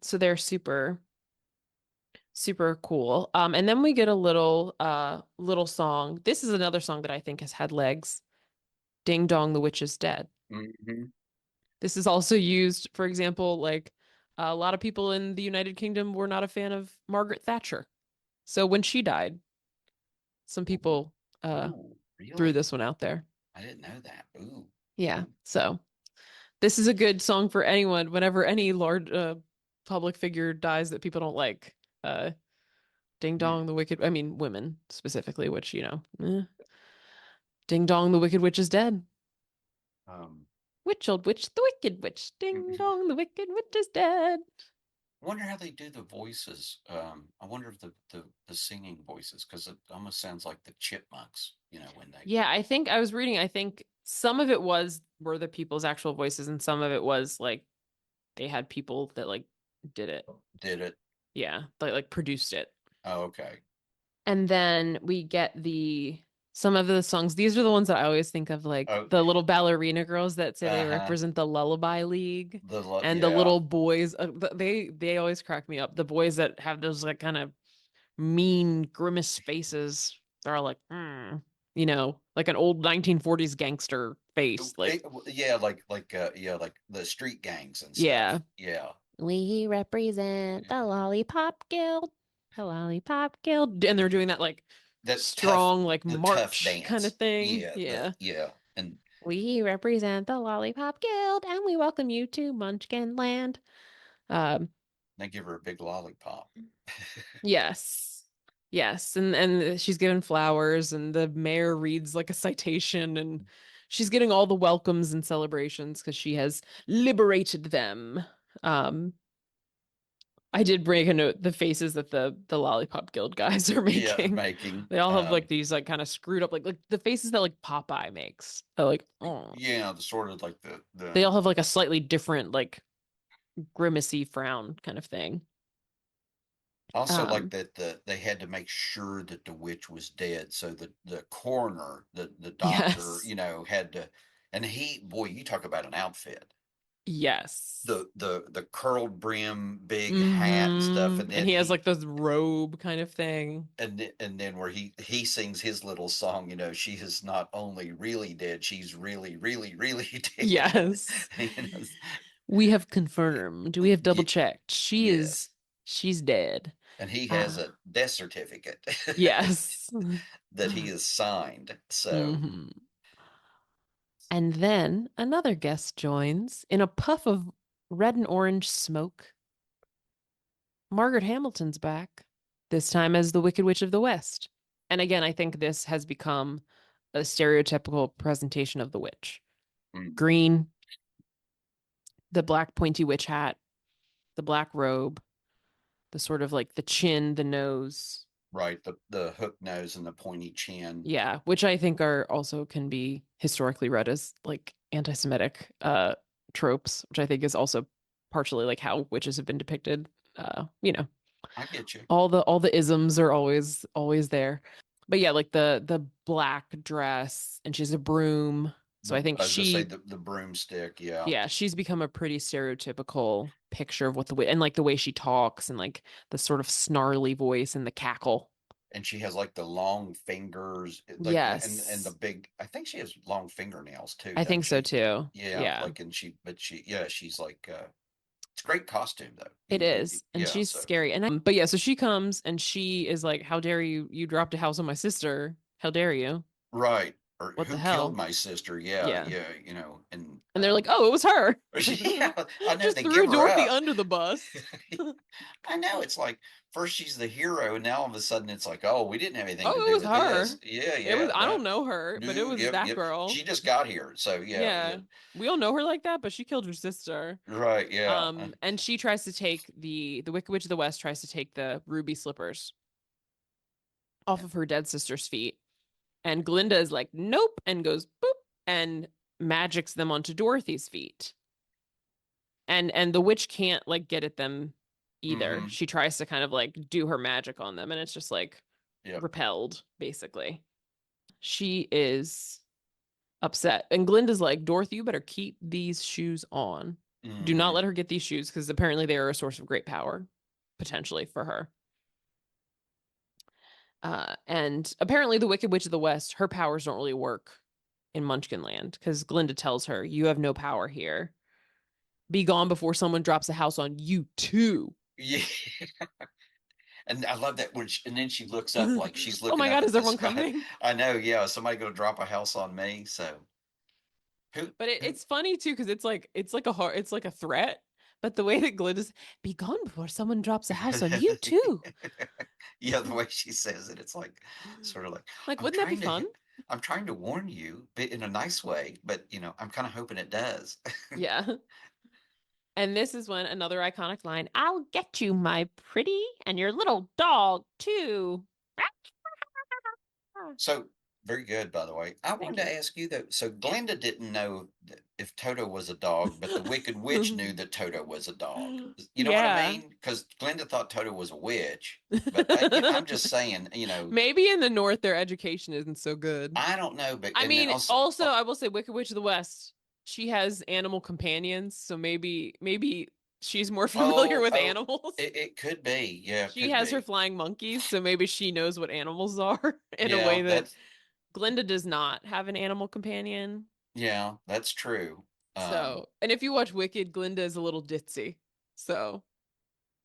So they're super, super cool. And then we get a little song. This is another song that I think has had legs. Ding Dong, the Witch is Dead. hmm This is also used, for example, like a lot of people in the United Kingdom were not a fan of Margaret Thatcher. So when she died, some Ooh, people ooh, threw really? this one out there. I didn't know that. Ooh. Yeah. Mm, So this is a good song for anyone whenever any large public figure dies that people don't like. Uh Ding mm. Dong the Wicked, I mean women specifically, which Ding Dong the Wicked Witch is dead. Um, Witch old witch, the wicked witch. Ding dong the wicked witch is dead. I wonder how they do the voices. I wonder if the singing voices, because it almost sounds like the chipmunks, you know, when they Yeah, I think I was reading, I think some of it were the people's actual voices and some of it was like they had people that like did it. did it. Yeah, like produced it. Oh, okay. And then we get the some of the songs. These are the ones that I always think of, like Oh, the little ballerina girls that say they uh-huh. represent the Lullaby League, and the Yeah. little boys. They always crack me up. The boys that have those like kind of mean grimace faces. They're all like, like an old 1940s gangster face. Like, Yeah, yeah, like the street gangs and stuff. yeah, Yeah. we represent the Lollipop Guild. The Lollipop Guild. And they're doing that like That strong, like the tough march kind of dance. thing. Yeah, Yeah. and We represent the Lollipop Guild and we welcome you to Munchkin Land. Um, they give her a big lollipop. yes. Yes. And she's given flowers and the mayor reads like a citation and she's getting all the welcomes and celebrations because she has liberated them. Um, I did break a note the faces that the Lollipop Guild guys are Yeah, making. making They all have like these like kind of screwed up like the faces that like Popeye makes. They're like, oh. yeah, the sort of like They the all have like a slightly different like grimacy frown kind of thing. also like Um, that they had to make sure that the witch was dead, so the coroner, the doctor, yes. you know, had to, and he, boy, you talk about an outfit. Yes. The curled brim, big hat and stuff, Mm-hmm. And he has like this robe kind of thing. and then where he sings his little song, you know, she is not only really dead, she's really, really, really dead. Yes. You know, We have confirmed. We have double ye- checked. yes, She's dead. and he has Uh, a death certificate yes. that he has signed. So Hmm. And then another guest joins in a puff of red and orange smoke. Margaret Hamilton's back, this time as the Wicked Witch of the West. And again, I think this has become a stereotypical presentation of the witch. mm, Green, the black pointy witch hat, the black robe, the sort of like the chin, the nose. right, the hook nose and the pointy chin. Yeah, which I think are also can be historically read as like anti-Semitic tropes, which I think is also partially like how witches have been depicted. Uh, you know, I get you. all the isms are always there. But yeah, like the black dress and she has a broom. So I think I was gonna say she, the broomstick, yeah. yeah, she's become a pretty stereotypical picture of what the way, and like the way she talks and like the sort of snarly voice and the cackle. And she has like the long fingers, like and the Yes, big. I think she has long fingernails too, I doesn't think so she? too. Yeah, Yeah, like and she yeah, she's like it's a great costume though. it is. And Yeah, she's so scary. But yeah, so she comes and she is like, "How dare you? You dropped a house on my sister. How dare you? right. Or What the who killed hell?" my sister? Yeah, Yeah. yeah, and And they're like, "Oh, it was her." yeah, I know Just they give threw her Dorothy up. under the bus. I know it's like first she's the hero, and now all of a sudden it's like, oh, we didn't have anything to Oh, it do was with this. her. Yeah, It was, yeah, I no, don't know her, but it no, was yep, that yep. girl. She just got here, so yeah, yeah, Yeah. We all know her like that, but she killed her sister. right, yeah, And she tries to take the Wicked Witch of the West tries to take the ruby slippers off of her dead sister's feet. And Glinda is like, "Nope," and goes boop and magics them onto Dorothy's feet. And the witch can't like get at them either. mm-hmm, She tries to kind of like do her magic on them and it's just like yep, repelled basically. She is upset. And Glinda's like, "Dorothy, you better keep these shoes on. Do not mm-hmm, let her get these shoes because apparently they are a source of great power, potentially for her." And apparently, the Wicked Witch of the West, her powers don't really work in Munchkinland because Glinda tells her, "You have no power here. Be gone before someone drops a house on you, too." yeah. And I love that and then she looks up like she's Oh looking my up God, at is the everyone sky. coming? I know, yeah, somebody gonna drop a house on me. So who But who it's funny too because it's like a threat. But the way that Glinda's, "Be gone before someone drops a house on you, too." yeah, the way she says it, it's like sort of like Like, I'm wouldn't that be trying to fun? I'm trying to warn you, but in a nice way, but I'm kind of hoping it does. Yeah. And this is when another iconic line, "I'll get you, my pretty, and your little dog, too." So very good, by the way. I Thank wanted you. to ask you though. So Glenda didn't know if Toto was a dog, but the Wicked Witch knew that Toto was a dog. You know what I Yeah. mean? Because Glenda thought Toto was a witch. But I'm just saying, Maybe in the North, their education isn't so good. I don't know. But I and then mean, also, also, I will say Wicked Witch of the West, she has animal companions, so maybe she's more familiar oh, with oh, animals. it could be. Yeah, it She could has her be. flying monkeys, so maybe she knows what animals are in a Yeah, way that Glinda does not have an animal companion. that's true. Um, So, and if you watch Wicked, Glinda is a little ditzy. So,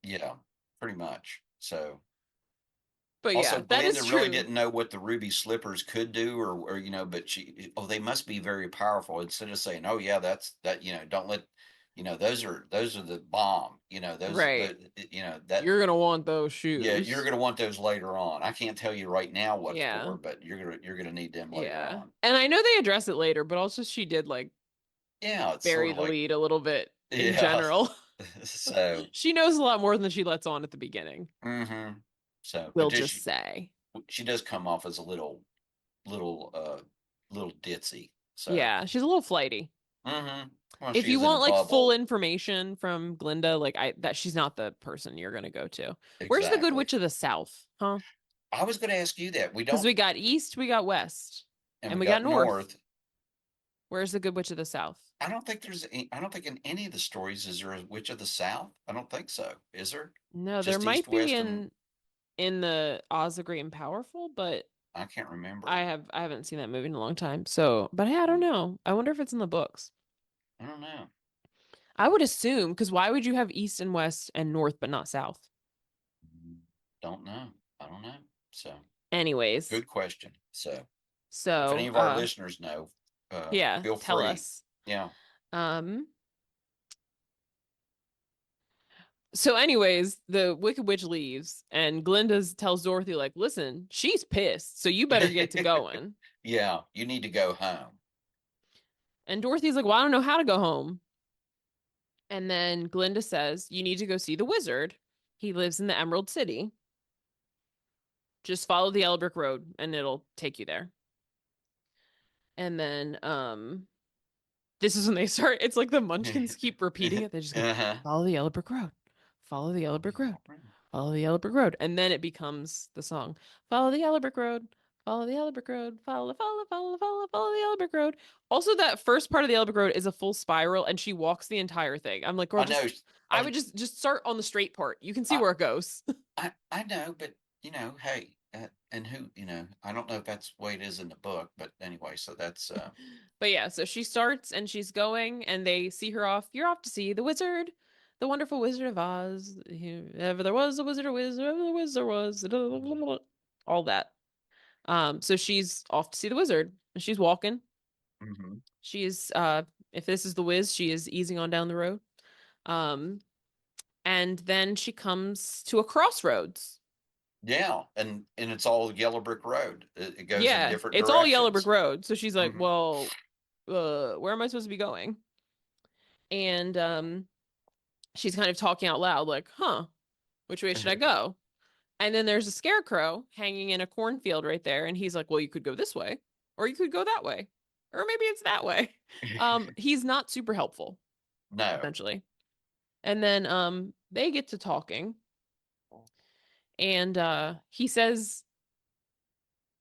yeah, pretty much. So. but Also, yeah, that Glinda is really true. didn't know what the ruby slippers could do, or but oh, they must be very powerful. Instead of saying, oh yeah, that's that, don't let, those are the bomb. Those Right. the that You're gonna want those yeah, you're shoes. gonna want those later on. I can't tell you right now what Yeah. for, but you're gonna need them later Yeah. on. And I know they address it later, but also she did like Yeah, it's sort bury of the like lead a little bit in yeah. general. So, She knows a lot more than she lets on at the beginning. mm-hmm. So, but We'll just say. she does come off as a little little ditzy. So. Yeah, she's a little flighty. Mm-hmm. Well, If she you is in a want like full bubble. information from Glinda, like I that she's not the person you're gonna go to. Where's the Good Exactly. Witch of the South? Huh? I was going to ask you that. We Because don't, we got East, we got West, and and we we got got North. North. Where's the Good Witch of the South? I don't think in any of the stories is there a witch of the South. I don't think so. Is there? No, there Just east, might be west, and in the Oz the Great and Powerful, but I can't remember. I haven't seen that movie in a long time. So, but hey, I don't know. I wonder if it's in the books. I don't know. I would assume because why would you have East and West and North but not South? Don't know. I don't know. So Anyways, good question. So if any so of our listeners know, yeah, feel tell free. us. Yeah. Um so anyways, the Wicked Witch leaves and Glinda tells Dorothy like, "Listen, she's pissed, so you better get to going." Yeah. You need to go home. And Dorothy's like, "Well, I don't know how to go home." And then Glinda says, "You need to go see the wizard. He lives in the Emerald City. Just follow the yellow brick road and it'll take you there." And then this is when they start, it's like the munchkins keep repeating it. They just go, Uh-huh. "Follow the yellow brick road. Follow the yellow Oh, brick road. yeah. Follow the yellow brick road." And then it becomes the song, "Follow the yellow brick road. Follow the yellow brick road. Follow the yellow brick road. Also, that first part of the yellow brick road is a full spiral, and she walks the entire thing. I'm like, girl, I know. just I I would just start on the straight part. You can see I where it goes. I know, but hey, and who, I don't know if that's the way it is in the book, but anyway, so that's But yeah, so she starts and she's going, and they see her off. You're off to see the wizard, the wonderful Wizard of Oz. If ever there was a wizard, a wizard, ever there was, there was. All that. So she's off to see the wizard, and she's walking. mhm. She is, if this is the Wiz, she is easing on down the road. Um, and then she comes to a crossroads. Yeah, and it's all yellow brick road. It goes in Yeah, different it's all yellow brick directions. road. So she's like, Hmm. well, where am I supposed to be going? And she's kind of talking out loud, like, huh, which way should I go? And then there's a scarecrow hanging in a cornfield right there. And he's like, well, you could go this way, or you could go that way, or maybe it's that way. He's not super helpful, No. essentially. And then they get to talking, and he says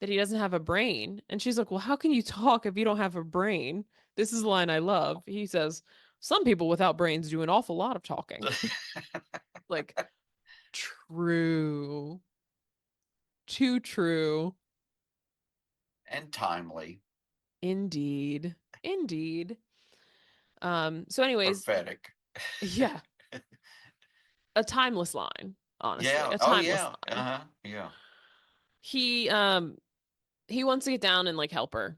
that he doesn't have a brain. And she's like, well, how can you talk if you don't have a brain? This is a line I love. He says, some people without brains do an awful lot of talking. Like, true. Too true. And timely, Indeed. Indeed. So anyways, prophetic. yeah, a timeless line, honestly. Yeah. A Oh timeless yeah. line. Uh-huh. Yeah. He um he wants to get down and like help her.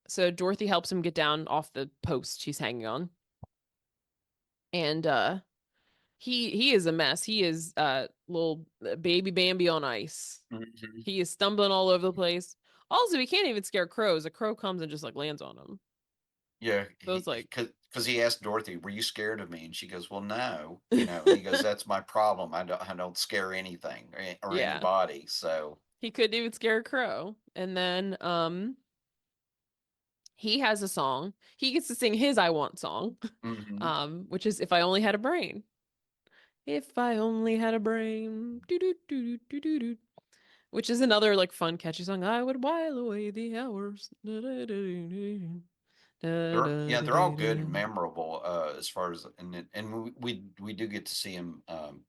So Dorothy helps him get down off the post she's hanging on. And he is a mess. He is little baby Bambi on ice. Hmm. He is stumbling all over the place. Also, he can't even scare crows. A crow comes and just like lands on him. Yeah, So it's like, because he asked Dorothy, "Were you scared of me?" And she goes, "Well, no." And he goes, "That's my problem. I don't scare anything or yeah, anybody." So, he couldn't even scare a crow. And then he has a song. He gets to sing his I Want song, hmm. which is If I Only Had a Brain. If I only had a brain. Doo doo doo doo doo doo. Which is another like fun catchy song. I would while away the hours. Da, da, da, da, da, They're da, yeah, da, they're all da, good and da. memorable as far as and we do get to see him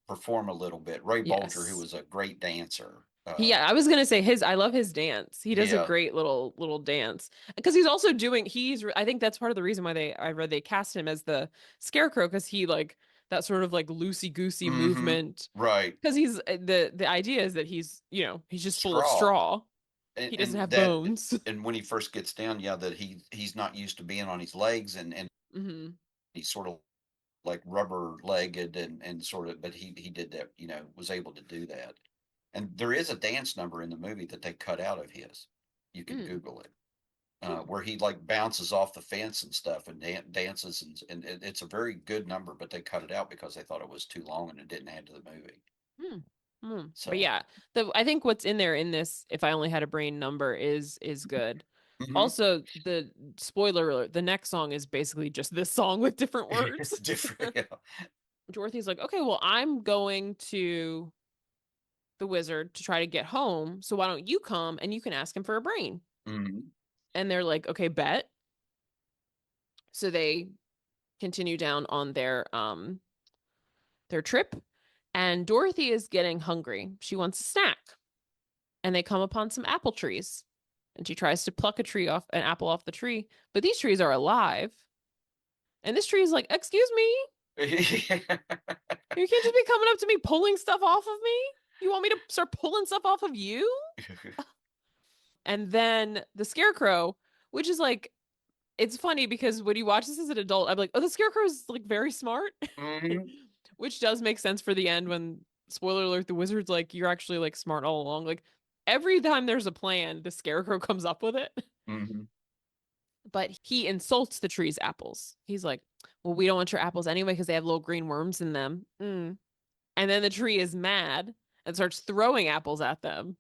perform a little bit. Ray Bolger, who Yes. was a great dancer. Yeah, I was gonna say his. I love his dance. He does a Yeah. great little dance because he's also doing. I think that's part of the reason why I read they cast him as the Scarecrow because he like that sort of like loosey goosey Hmm. movement. Right. Because he's the idea is that he's just full of Straw. straw. And, He doesn't and have that bones. and when he first gets down, yeah, that he's not used to being on his legs and Hmm. he's sort of like rubber legged and sort of, but he did that, was able to do that. And there is a dance number in the movie that they cut out of his. You can Mm. Google it, Hmm. where he like bounces off the fence and stuff and dances and it's a very good number, but they cut it out because they thought it was too long and it didn't add to the movie. Hmm. Hmm. But So, yeah, the I think what's in there in this If I Only Had a Brain number is good. mhm. Also, the spoiler alert, the next song is basically just this song with different words. Different. Yeah. Dorothy's like, okay, well, I'm going to the wizard to try to get home. So why don't you come and you can ask him for a brain? Mhm. And they're like, okay, bet. So they continue down on their trip. And Dorothy is getting hungry. She wants a snack. And they come upon some apple trees. And she tries to pluck an apple off the tree, but these trees are alive. And this tree is like, excuse me, you can't just be coming up to me pulling stuff off of me. You want me to start pulling stuff off of you? And then the scarecrow, which is like, it's funny because when you watch this as an adult, I'm like, oh, the scarecrow is like very smart, Mhm. which does make sense for the end when, spoiler alert, the wizard's like, you're actually like smart all along. Like every time there's a plan, the scarecrow comes up with it. Mhm. But he insults the tree's apples. He's like, well, we don't want your apples anyway because they have little green worms in them. Mm. And then the tree is mad and starts throwing apples at them.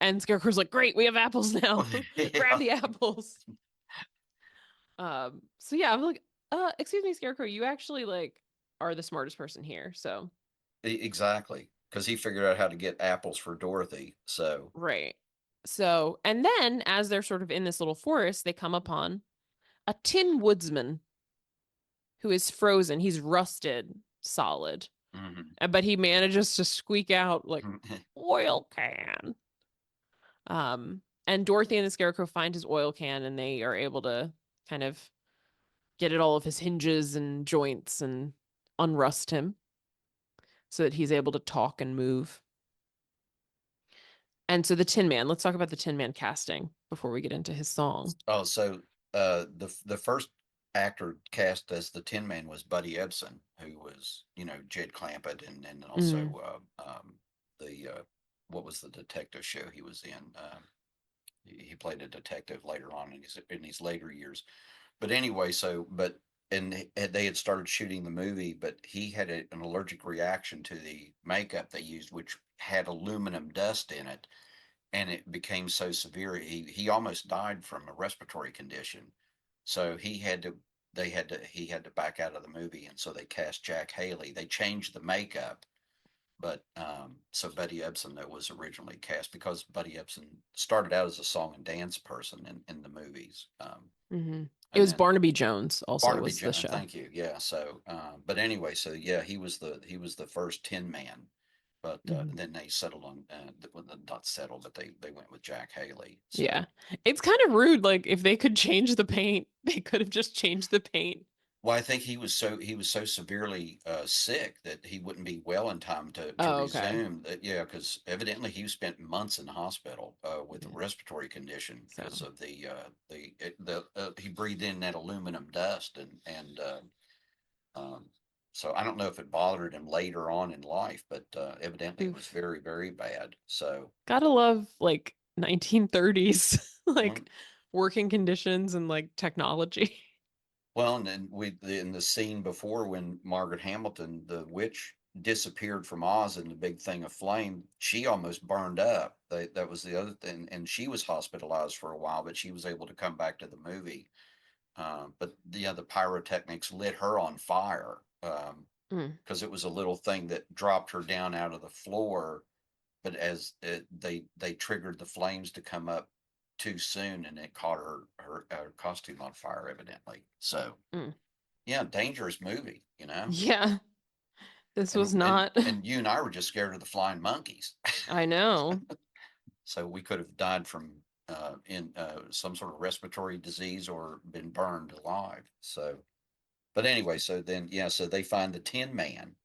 And Scarecrow's like, great, we have apples now. Grab Yeah. the apples. So yeah, I'm like, excuse me, Scarecrow, you actually like are the smartest person here. So Exactly, because he figured out how to get apples for Dorothy. So, right. So, and then as they're sort of in this little forest, they come upon a tin woodsman who is frozen. He's rusted solid, Hmm. but he manages to squeak out like oil can. And Dorothy and the Scarecrow find his oil can, and they are able to kind of get at all of his hinges and joints and unrust him so that he's able to talk and move. And so the Tin Man, let's talk about the Tin Man casting before we get into his song. Oh, so the first actor cast as the Tin Man was Buddy Ebsen, who was, Jed Clampett, and Mm, also the what was the detective show he was in? He played a detective later on in his later years. But anyway, and they had started shooting the movie, but he had an allergic reaction to the makeup they used, which had aluminum dust in it, and it became so severe he almost died from a respiratory condition. So he had to back out of the movie, and so they cast Jack Haley. They changed the makeup, but so Buddy Ebsen that was originally cast because Buddy Ebsen started out as a song and dance person in the movies, hmm It and was then Barnaby Jones also Barnaby was the Jones. show. Thank you. Yeah. So, but anyway, so yeah, he was the first Tin Man, but hmm then they settled on well, not settled, but they went with Jack Haley. So, Yeah. It's kind of rude. Like if they could change the paint, they could have just changed the paint. well, I think he was so severely sick that he wouldn't be well in time to Oh, okay. resume. That yeah, because evidently he spent months in the hospital with a Yeah. respiratory condition because So of the he breathed in that aluminum dust and Um, so I don't know if it bothered him later on in life, but evidently it was oof. very, very bad. So, Gotta love like 1930s well, like working conditions and like technology. well, and then in the scene before when Margaret Hamilton, the witch, disappeared from Oz in the big thing of flame, she almost burned up. That was the other thing, and she was hospitalized for a while, but she was able to come back to the movie. But the pyrotechnics lit her on fire Mm, because it was a little thing that dropped her down out of the floor, but they triggered the flames to come up too soon, and it caught her costume on fire, evidently. So mm. yeah, dangerous movie, Yeah, this and was and not. and you and I were just scared of the flying monkeys, I know. so we could have died from in some sort of respiratory disease or been burned alive. So, but anyway, so then yeah, so they find the Tin Man.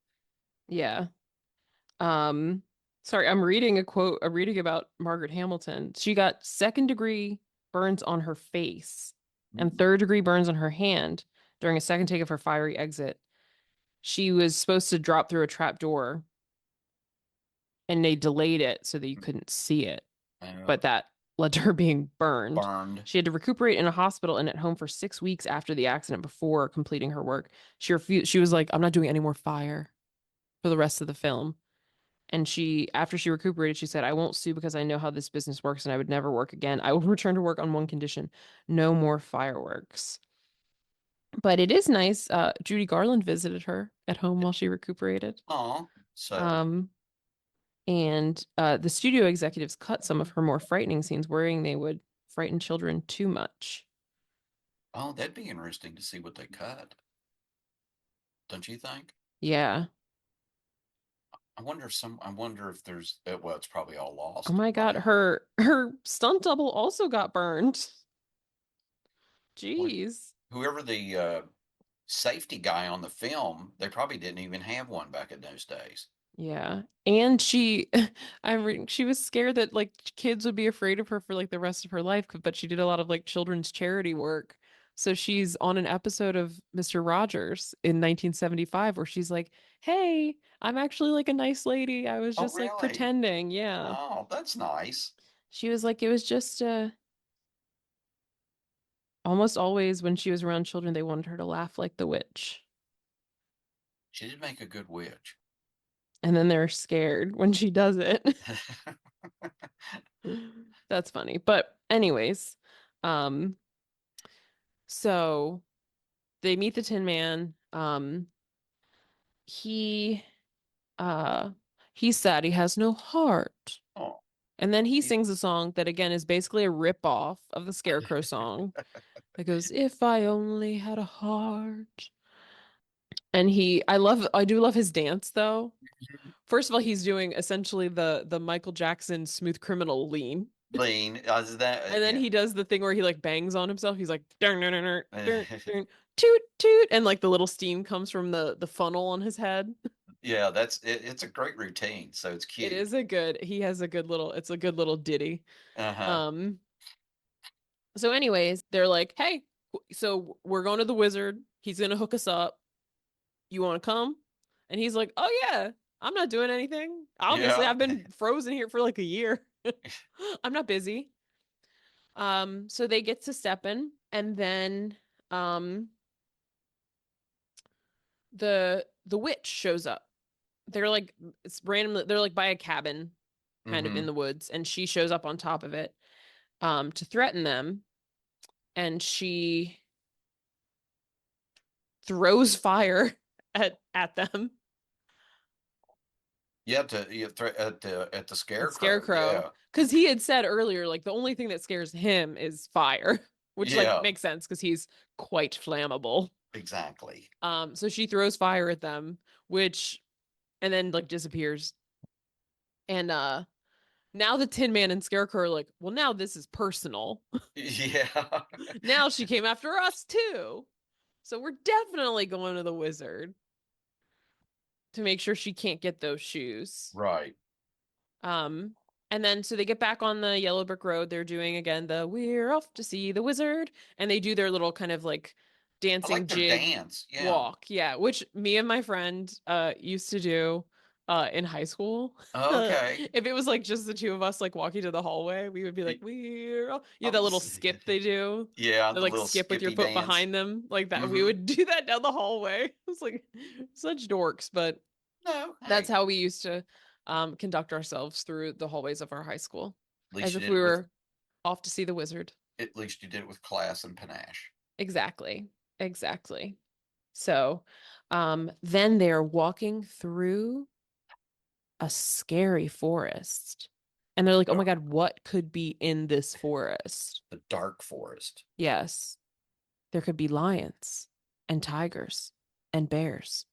Yeah. Um, sorry, I'm reading a quote, I'm reading about Margaret Hamilton. She got second degree burns on her face and Mm. third degree burns on her hand during a second take of her fiery exit. She was supposed to drop through a trap door and they delayed it so that you couldn't see it, Uh, but that led to her being burned. burned. She had to recuperate in a hospital and at home for 6 weeks after the accident before completing her work. She refused, she was like, I'm not doing any more fire for the rest of the film. And after she recuperated, she said, I won't sue because I know how this business works and I would never work again. I will return to work on one condition: no more fireworks. But it is nice. Judy Garland visited her at home while she recuperated. Oh, so Um, and the studio executives cut some of her more frightening scenes, worrying they would frighten children too much. oh, that'd be interesting to see what they cut. Don't you think? Yeah. I wonder if there's well, it's probably all Oh lost my by God, now. her stunt double also got burned. Well, Jeez. whoever the safety guy on the film, they probably didn't even have one back in those days. Yeah. And she was scared that like kids would be afraid of her for like the rest of her life, but she did a lot of like children's charity work. So she's on an episode of Mr. Rogers in 1975 where she's like, "Hey, I'm actually like a nice lady. I was Oh, just like really? pretending." Yeah. Oh, that's nice. She was like it was just almost always when she was around children they wanted her to laugh like the witch. She did make a good witch. And then they're scared when she does it. That's funny. But anyways, um so they meet the Tin Man. He uh he's sad he has no heart. Oh, And then he He- sings a song that again is basically a rip off of the Scarecrow song that goes, "If I only had a heart." And I do love his dance though. First of all, he's doing essentially the Michael Jackson Smooth Criminal lean. Lean, is that And then yeah. he does the thing where he like bangs on himself. He's like dun, dun, dun, dun, dun, dun, toot toot, and like the little steam comes from the funnel on his head. Yeah, it's a great routine, so it's It cute. is a good. He has a good little. It's a good little ditty. Uh-huh. Um. So, anyways, they're like, "Hey, so we're going to the wizard. He's gonna hook us up. You want to come?" And he's like, "Oh yeah, I'm not doing anything. Obviously, Yeah. I've been frozen here for like a year. I'm not busy." So they get to Steppen, and then um the witch shows up. They're like it's randomly they're like by a cabin kind of in Hmm. the woods, and she shows up on top of it to threaten them, and she throws fire at them. Yeah, at the At scarecrow. Scarecrow, Yeah. because he had said earlier like the only thing that scares him is fire, which like Yeah, makes sense because he's quite flammable. exactly. So she throws fire at them, which and then like disappears. And now the Tin Man and Scarecrow are like, well, now this is personal. Yeah. Now she came after us too. So we're definitely going to the wizard to make sure she can't get those shoes. Right. Um, and then so they get back on the yellow brick road. They're doing again the "We're off to see the wizard," and they do their little kind of like I dancing like their jig dance. Yeah. walk. Yeah, which me and my friend used to do in high school. Okay. If it was like just the two of us like walking to the hallway, we would be like, Y- "We're off." I You know, that little was skip they do. yeah, They the like little skip with your Skippy foot dance. behind them like that. We Hmm. would do that down the hallway. It's like such dorks, but No, that's hey, how we used to conduct ourselves through the hallways of our high school, at least as you if did we it with were off to see the wizard. class and panache. Exactly. Exactly. So, then they're walking through a scary forest. And they're like, oh my Dark, God, what could be in this forest? the dark forest. Yes, there could be lions and tigers and bears.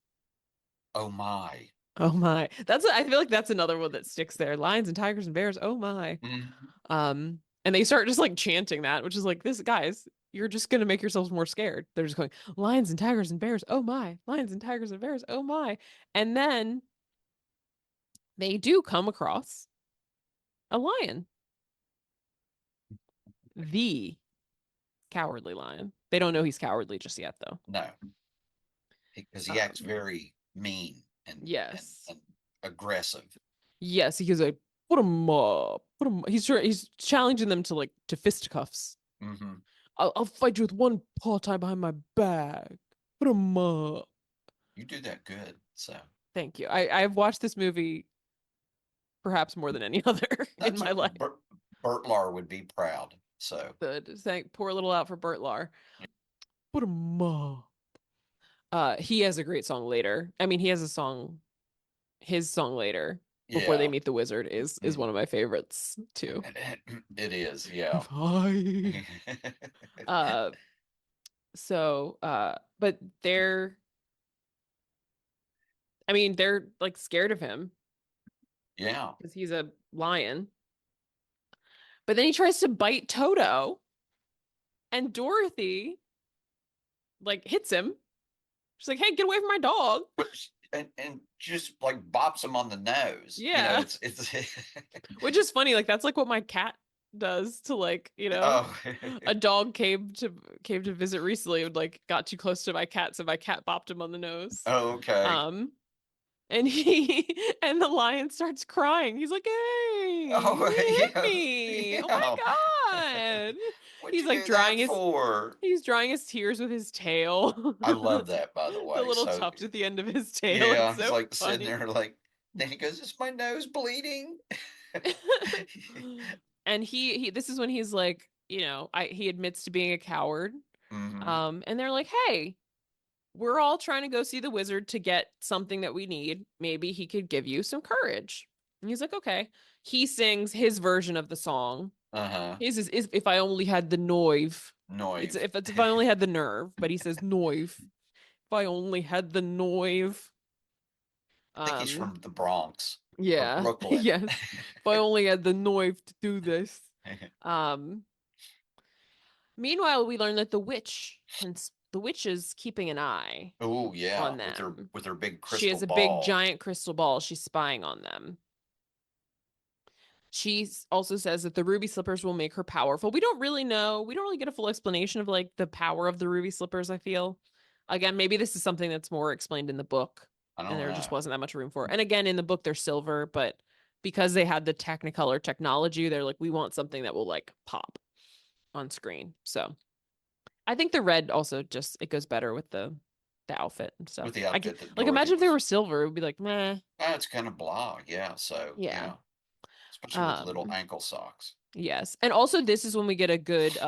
Oh my. Oh my. I feel like that's another one that sticks there. Lions and tigers and bears. Oh my. Mhm. And they start just like chanting that, which is like, this guys, you're just gonna make yourselves more scared. They're just going, lions and tigers and bears, oh my, lions and tigers and bears, oh my. And then they do come across a lion, the cowardly lion. They don't know he's cowardly just yet, though. No, because he acts Um, very mean yes. and aggressive. Yes, he goes like, put him up. Put him. He's challenging them to like to fisticuffs. Hmm. I'll fight you with one paw tied behind my back. Put him up. You do that good. So Thank you. I've watched this movie perhaps more than any other in that's my life. Bert Lahr would be proud. So Good. Thank poor little out for Bert Lahr. Put him up. He has a great song later. I mean, he has a song. His song later before they yeah. meet the wizard is Mm. one of my favorites too. It is, yeah. Bye. Uh, but I mean, they're like scared of him Yeah. because he's a lion. But then he tries to bite Toto, and Dorothy like hits him. She's like, "Hey, get away from my dog!" But and just like bops him on the nose. You know, Yeah, it's which is funny. Like that's like what my cat does to like oh. a dog came to visit recently and like got too close to my cat, so my cat bopped him on the nose. Oh, okay. Um, and he and the lion starts crying. He's like, "Hey, Oh, you hit yeah. me! Oh Yeah. my God!" What'd He's you like do drying that his for? he's drying his tears with his tail. I love that, by the The way. little So tuft at the end of his tail. It's yeah, it's so like sitting funny. there like then he goes, "Is my nose bleeding?" And he this is when he's like, he admits to being a coward. Hmm. And they're like, "Hey, we're all trying to go see the wizard to get something that we need. Maybe he could give you some courage." And he's like, okay. He sings his version of the song. Uh-huh. His is if I only had the noive. It's Noive. if I only had the nerve, but he says noive. If I only had the noive. I think he's Um, from the Bronx or yeah, Brooklyn. yes. If I only had the noive to do this. Um, Meanwhile, we learn that the witch is keeping an eye Oh on yeah, them. with their big She crystal has a big ball. giant crystal ball. She's spying on them. She also says that the ruby slippers will make her powerful. We don't really know. We don't really get a full explanation of like the power of the ruby slippers, I feel. Again, maybe this is something that's more explained in the book I and don't there just know. wasn't that much room for it. And again, in the book they're silver, but because they had the Technicolor technology, they're like we want something that will like pop on screen. So, I think the red also just it goes better with the outfit and With stuff. the I can outfit that like Dorothy imagine if they was. were silver, it would be like meh. It's kind of blah. Yeah. So Yeah. yeah, especially with little Um ankle socks. yes. And also this is when we get a good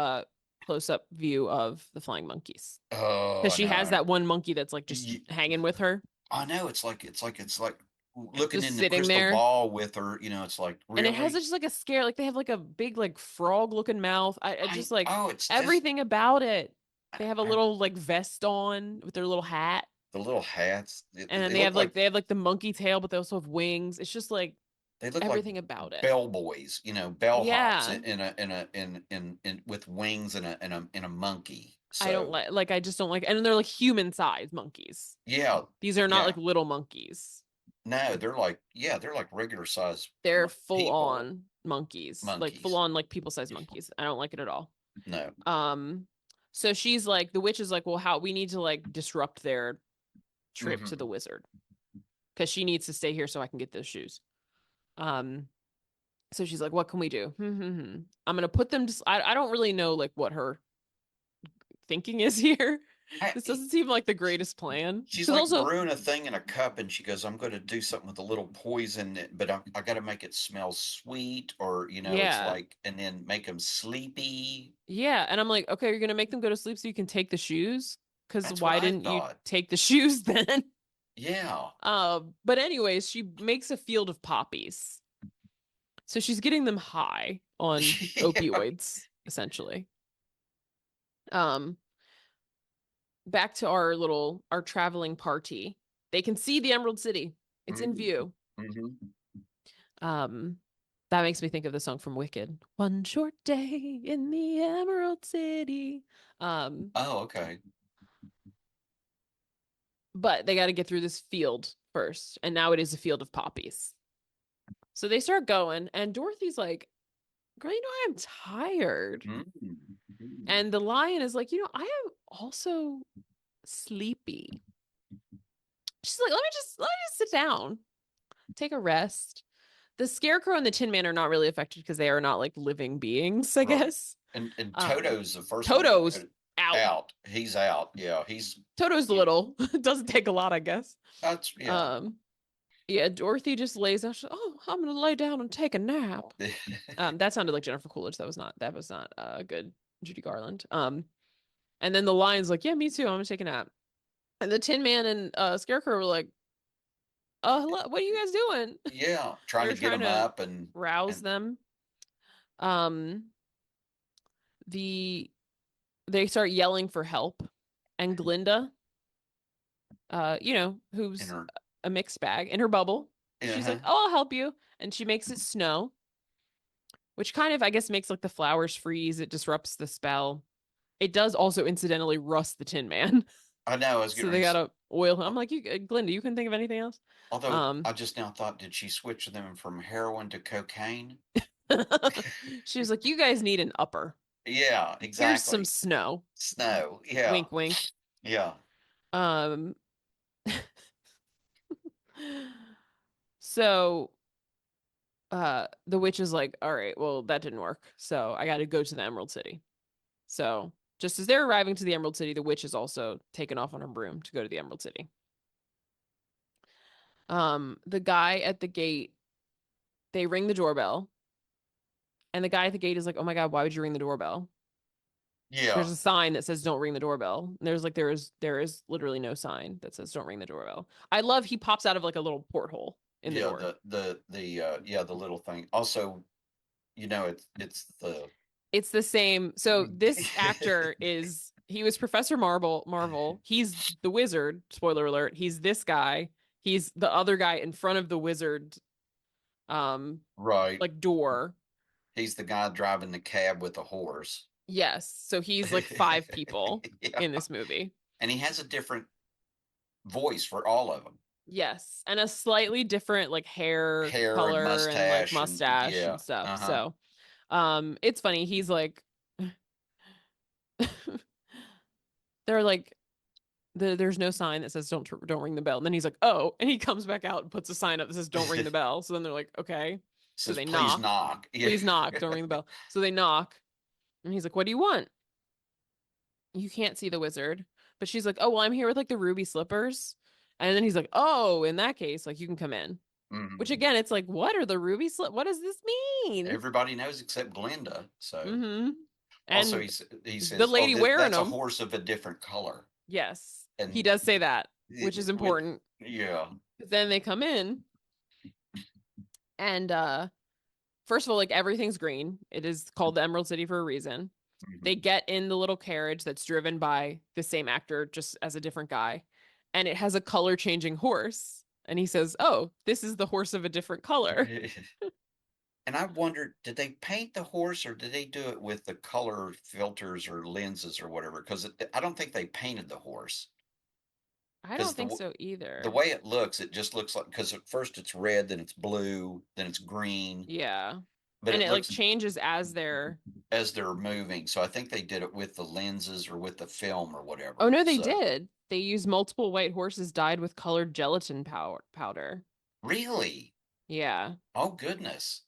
close up view of the flying monkeys. Oh, Because I she has know. that one monkey that's like just Y- hanging with her, I know. It's like looking just in the sitting crystal there. ball with her. It's like And it has really. just like a scare, like they have like a big like frog looking mouth. I just like It's just everything about it. They have a I, little like vest on with their little hat. the little hats. And then They look like they have like the monkey tail, but they also have wings. It's just like they look like everything about it. bellboys. Bellhops Yeah. in with wings and a monkey. I don't So like I just don't like and they're like human sized monkeys. yeah, These are not yeah. like little monkeys. No, they're like regular size They're full people on monkeys. Like full monkeys. on like people sized monkeys. I don't like it at all. No. Um so she's like the witch is like, well, how we need to like disrupt their trip to the Hmm. wizard because she needs to stay here so I can get those shoes. Um so she's like, what can we do? I'm gonna put them to I don't really know like what her thinking is here. I, This doesn't seem like the greatest plan. she's Because like also, brewing a thing in a cup, and she goes, "I'm going to do something with a little poison, but I got to make it smell sweet, or it's yeah, like, and then make them sleepy." yeah. And I'm like, okay, you're gonna make them go to sleep so you can take the shoes. Because That's what why I didn't you thought. take the shoes then? Yeah. But anyways, she makes a field of poppies. So she's getting them high on Yeah. opioids, essentially. Um, Back to our traveling party. They can see the Emerald City. It's in Hmm. view. Hmm. Um, that makes me think of the song from Wicked. One short day in the Emerald City. Um, Oh, okay. but they got to get through this field first, and now it is a field of poppies. So they start going, and Dorothy's like, "Girl, I'm tired." Hmm. And the lion is like, I am also sleepy. She's like, let me just sit down, take a rest. The scarecrow and the Tin Man are not really affected because they are not like living beings, I Right. guess. And Um, Toto's the first one to Toto's go out. out. He's out. Yeah, Toto's he, little. It doesn't take a lot, I guess. that's yeah. Um, yeah, Dorothy just lays down. She's like, oh, I'm gonna lay down and take a nap. That sounded like Jennifer Coolidge. That was not good Judy Garland. And then the lion's like, yeah, me too. I'm gonna take a nap. And the Tin Man and Scarecrow were like, hello, what are you guys doing? Yeah, trying They're to get trying him to up rouse and them. Um, the they start yelling for help, and Glinda, in who's her. a mixed bag in her bubble, she's Uh-huh. like, "Oh, I'll help you," and she makes it snow, which kind of, I guess, makes like the flowers freeze. It disrupts the spell. It does also incidentally rust the Tin Man, I know. I was so getting they ready. gotta oil him. I'm Uh, like, you, Glinda, you can think of anything else? Although Um, I just now thought, did she switch them from heroin to cocaine? she was like, "You guys need an upper. Yeah, Here's some exactly. snow." Snow. Yeah, Wink, wink. yeah. Um, so the witch is like, all right, well, that didn't work. So I got to go to the Emerald City. So just as they're arriving to the Emerald City, the witch is also taken off on her broom to go to the Emerald City. The guy at the gate, they ring the doorbell, and the guy at the gate is like, "Oh my god, why would you ring the doorbell?" Yeah. There's a sign that says "Don't ring the doorbell." And there's there is literally no sign that says "Don't ring the doorbell." I love he pops out of like a little porthole. in the Yeah, door. yeah, the little thing. Also, it's the It's the same. So this actor is he was Professor Marvel. He's the wizard. Spoiler alert. He's this guy. He's the other guy in front of the wizard um right. like door. He's the guy driving the cab with the horse. Yes. So he's like five people Yeah. in this movie. And he has a different voice for all of them. Yes. And a slightly different like hair Hair and color and like mustache and mustache yeah. and stuff. Uh-huh. So it's funny. He's like they're like there's no sign that says don't ring the bell. And then he's like, "Oh." And he comes back out and puts a sign up that says don't ring the bell. So then they're like, "Okay." So Says they please knock. knock. Yeah. Please knock, don't ring the bell. So they knock and he's like, "What do you want?" You can't see the wizard. But she's like, "Oh, well, I'm here with like the ruby slippers." And then he's like, "Oh, in that case, like you can come in." Which Mhm. again, it's like, "What are the ruby slip? What does this mean?" Everybody knows except Glenda. So Mm-hmm. also And he the says, "Oh, lady wearing that's a them, horse of a different color." yes, he And does say that, which is with important. yeah. But then they come in and first of all, like everything's green. It is called the Emerald City for a reason. They Mhm. get in the little carriage that's driven by the same actor, just as a different guy. And it has a color changing horse. And he says, "Oh, this is the horse of a different color." And I wondered, did they paint the horse or did they do it with the color filters or lenses or whatever? Because I don't think they painted the horse. I Because don't think so the either. way it looks, it just looks like because at first it's red, then it's blue, then it's green, Yeah. but And it it like looks changes as they're. as they're moving. So I think they did it with the lenses or with the film or Oh, whatever. no, they So did. They used multiple white horses dyed with colored gelatin powder. really, Yeah. oh goodness,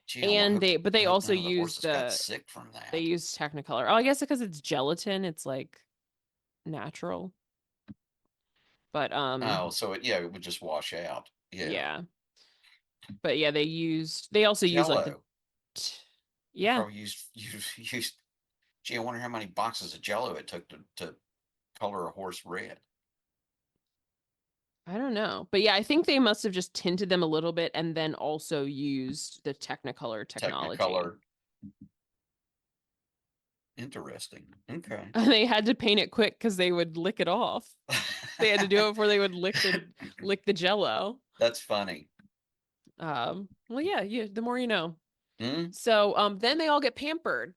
gee, And I they hope also none of the used horses got sick from they that. used Technicolor. Oh, I guess because it's gelatin, it's like natural. But Oh, so yeah, it would just wash out. Yeah, yeah. But yeah, they also use like the Jello. They yeah. probably used. Gee, I wonder how many boxes of Jello it took to color a horse red. I don't know. But yeah, I think they must have just tinted them a little bit and then also used the Technicolor technology. Technicolor. Interesting. Okay. And they had to paint it quick because they would lick it off. They had to do it before they would lick the jello. That's funny. Well, yeah, the more you know. Hmm? So then they all get pampered.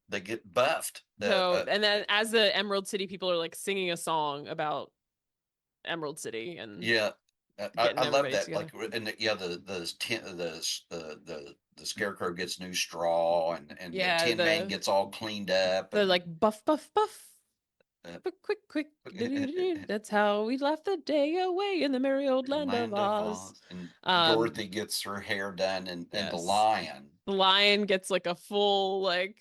They get buffed. So and then as the Emerald City people are like singing a song about Emerald City and Yeah, I getting love everybody that. together. Like, and yeah, the scarecrow gets new straw, and the Yeah, Tin Man gets all cleaned up, the and like buff buff buff. uh, Quick, quick, quick. That's how we laughed the day away in the merry old land of Land of Oz. Oz, and Um, Dorothy gets her hair done, and the yes. lion The lion gets like a full like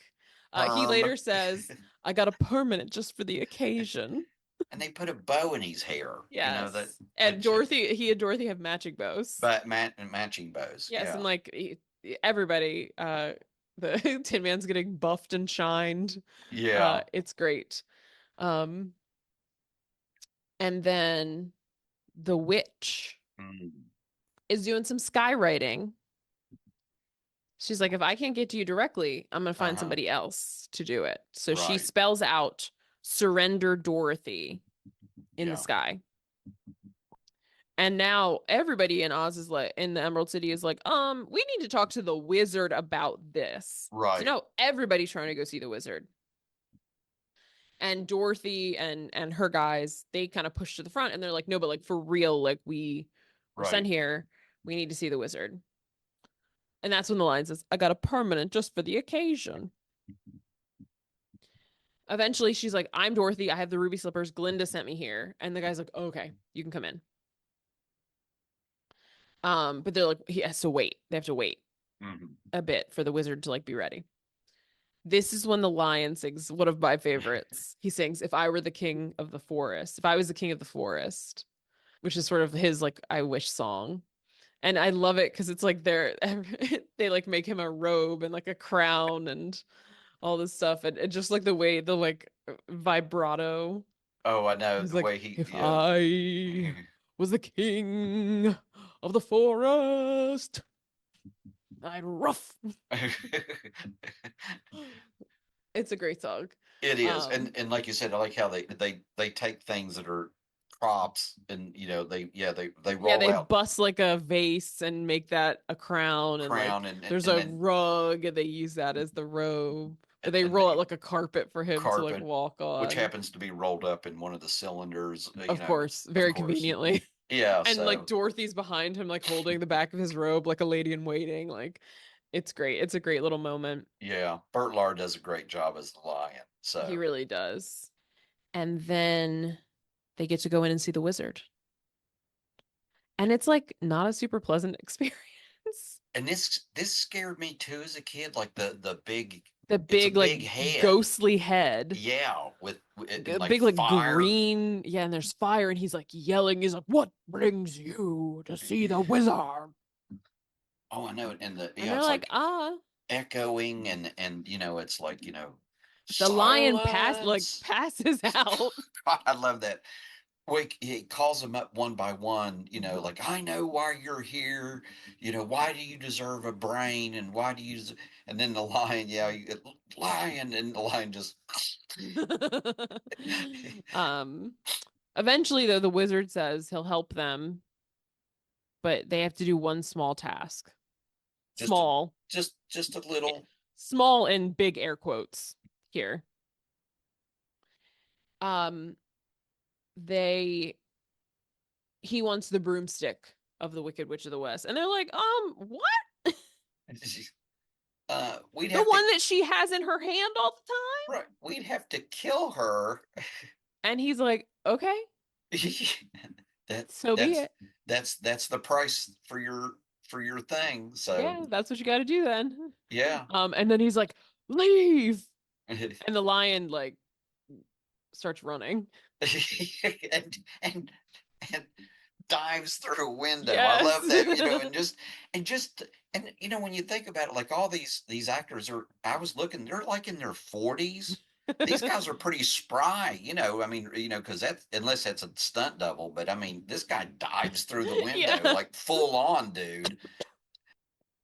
he perm, later says, "I got a permanent just for the occasion." and they put a bow in his hair. That Yes. I And just Dorothy, he and Dorothy have matching bows. but matching bows. Yes, and Yeah, like everybody, the Tin Man's getting buffed and shined. yeah. It's great. Um, and then the witch Mm, is doing some skywriting. She's like, if I can't get to you directly, I'm gonna find uh-huh. somebody else to do it. So she Right. spells out surrender Dorothy in the Yeah. sky. And now everybody in Oz is like in the Emerald City is like, we need to talk to the wizard about this. So Right. now everybody's trying to go see the wizard. And Dorothy and her guys, they kind of push to the front and they're like, no, but like for real, like we were sent Right. here. We need to see the wizard. And that's when the line says, I got a permanent just for the occasion. Eventually she's like, I'm Dorothy. I have the ruby slippers. Glinda sent me here. And the guy's like, oh, okay, you can come in. But they're like, he has to wait. They have to wait Hmm. a bit for the wizard to like be ready. This is when the lion sings one of my favorites. He sings, If I were the king of the forest, if I was the king of the forest, which is sort of his like I wish song. And I love it because it's like they like make him a robe and like a crown and all this stuff. And just like the way the like vibrato. Oh, I know He's the like, way he if yeah. I was the king of the forest. I'd rough. It's a great song. It is, Um, and like you said, I like how they take things that are props, and they yeah, roll they out bust like a vase and make that a crown, and like crown, and there's and a then rug, and they use that as the robe. Or they roll out they like a carpet for him to like carpet, walk which on. happens to be rolled up in one of the cylinders. Of course, Of very course, conveniently. yeah. And like So Dorothy's behind him, like holding the back of his robe like a lady in waiting. Like it's great. It's a great little moment. yeah, Burt Lahr does a great job as the lion. He So really does. And then they get to go in and see the wizard. And it's like not a super pleasant experience. and this scared me too as a kid, like the big, The it's a big, like big head, ghostly head, yeah, with and a like big, like fire. green. Yeah, and there's fire, and he's like yelling. He's like, "What brings you to see the wizard?" Oh, I know, and And they're it's like, like "Ah." echoing, and it's like The lion silence. passes out. God, I love that. Wait, he calls them up one by one, Mhm. like, I know why you're here. Why do you deserve a brain? And why do you, and then the lion, yeah, lion, and the lion just, um, Eventually, though, the wizard says he'll help them, but they have to do one small task. just, Small, just a little, small in big air quotes here. Um, they he wants the broomstick of the Wicked Witch of the West, and they're like, what? we'd The have to, one that she has in her hand all the time? right, we'd have to kill her. And he's like, okay, that, so be that's, it. that's the price for your thing. So, Yeah, that's what you got to do then. yeah. And then he's like, leave, and the lion like starts running. and and dives through a window. I Yes. love that, and just when you think about it, like all these actors are. I was looking; they're like in their 40s. These guys are pretty spry, I mean, because that's unless that's a stunt double, but I mean, this guy dives through the window Yeah. like full on, dude.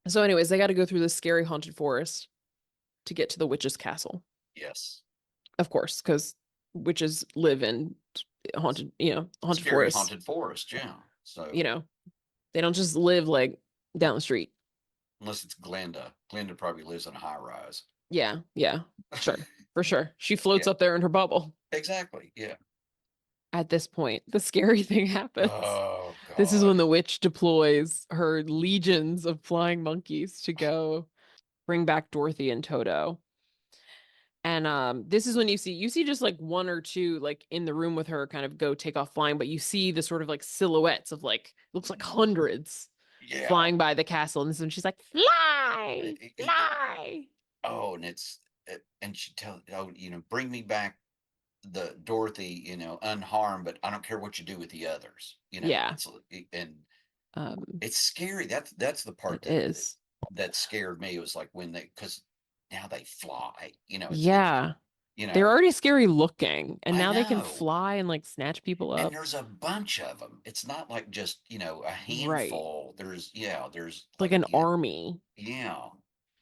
So, anyways, they got to go through this scary haunted forest to get to the witch's castle. Yes, Of course, because witches live in haunted scary forests. haunted forest, yeah. So You know, they don't just live like down the street. unless it's Glenda probably lives in a high rise. Yeah, yeah, sure, for sure. She floats Yeah, up there in her bubble. exactly. Yeah. At this point, the scary thing happens. Oh This is when God. the witch deploys her legions of flying monkeys to go bring back Dorothy and Toto. And this is when you see just like one or two like in the room with her kind of go take off flying, but you see the sort of like silhouettes of like looks like hundreds Yeah. flying by the castle. And this is when she's like, fly, E- e- e- fly. Oh, and she oh, bring me back the Dorothy, unharmed, but I don't care what you do with the others. Yeah, And um, it's scary. That's the part it is. that scared me. It was like when because now they fly. It's Yeah. you They're know already scary looking, and I now they can know. fly and like snatch people And up. there's a bunch of them. It's not like just a Right. handful. There's Like like an army. yeah.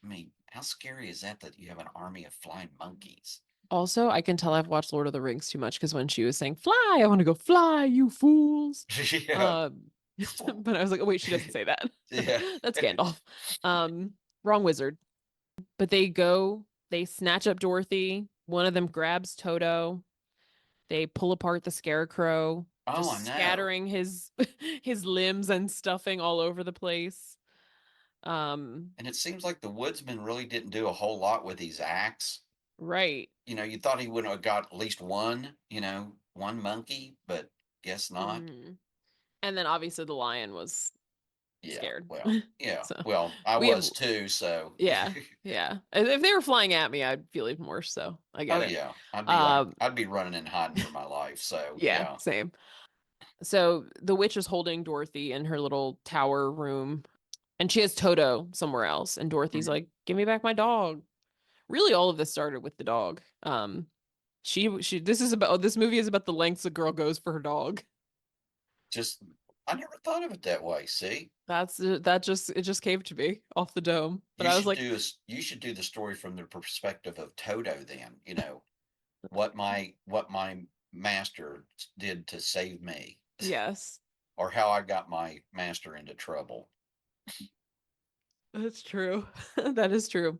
I mean, how scary is that you have an army of flying monkeys? Also, I can tell I've watched Lord of the Rings too much because when she was saying "fly," I want to go fly, you fools. Yeah, Um, you fool. but I was like, oh wait, she doesn't say that. Yeah. That's Gandalf. Wrong wizard. But they snatch up Dorothy. One of them grabs Toto. They pull apart the scarecrow, Oh, I just know. scattering his his limbs and stuffing all over the place. Um, And it seems like the woodsman really didn't do a whole lot with his axe. right. You thought he would have got at least one, one monkey, but guess not. Hmm. And then obviously the lion was Yeah. scared. Well, yeah. So Well, I we have, was too, so yeah, yeah. If they were flying at me, I'd feel even worse. So I oh get it. yeah. I'd be like Um, I'd be running and hiding for my life. So yeah, yeah. same. So the witch is holding Dorothy in her little tower room, and she has Toto somewhere else. And Dorothy's Mhm. like, "Give me back my dog." Really, all of this started with the dog. She this movie is about the lengths a girl goes for her dog. Just I never thought of it that way. See, That just it just came to me off the dome. But you I was should like, do a, you should do the story from the perspective of Toto. Then you know what my master did to save me, yes, or how I got my master into trouble. that's true. That is true.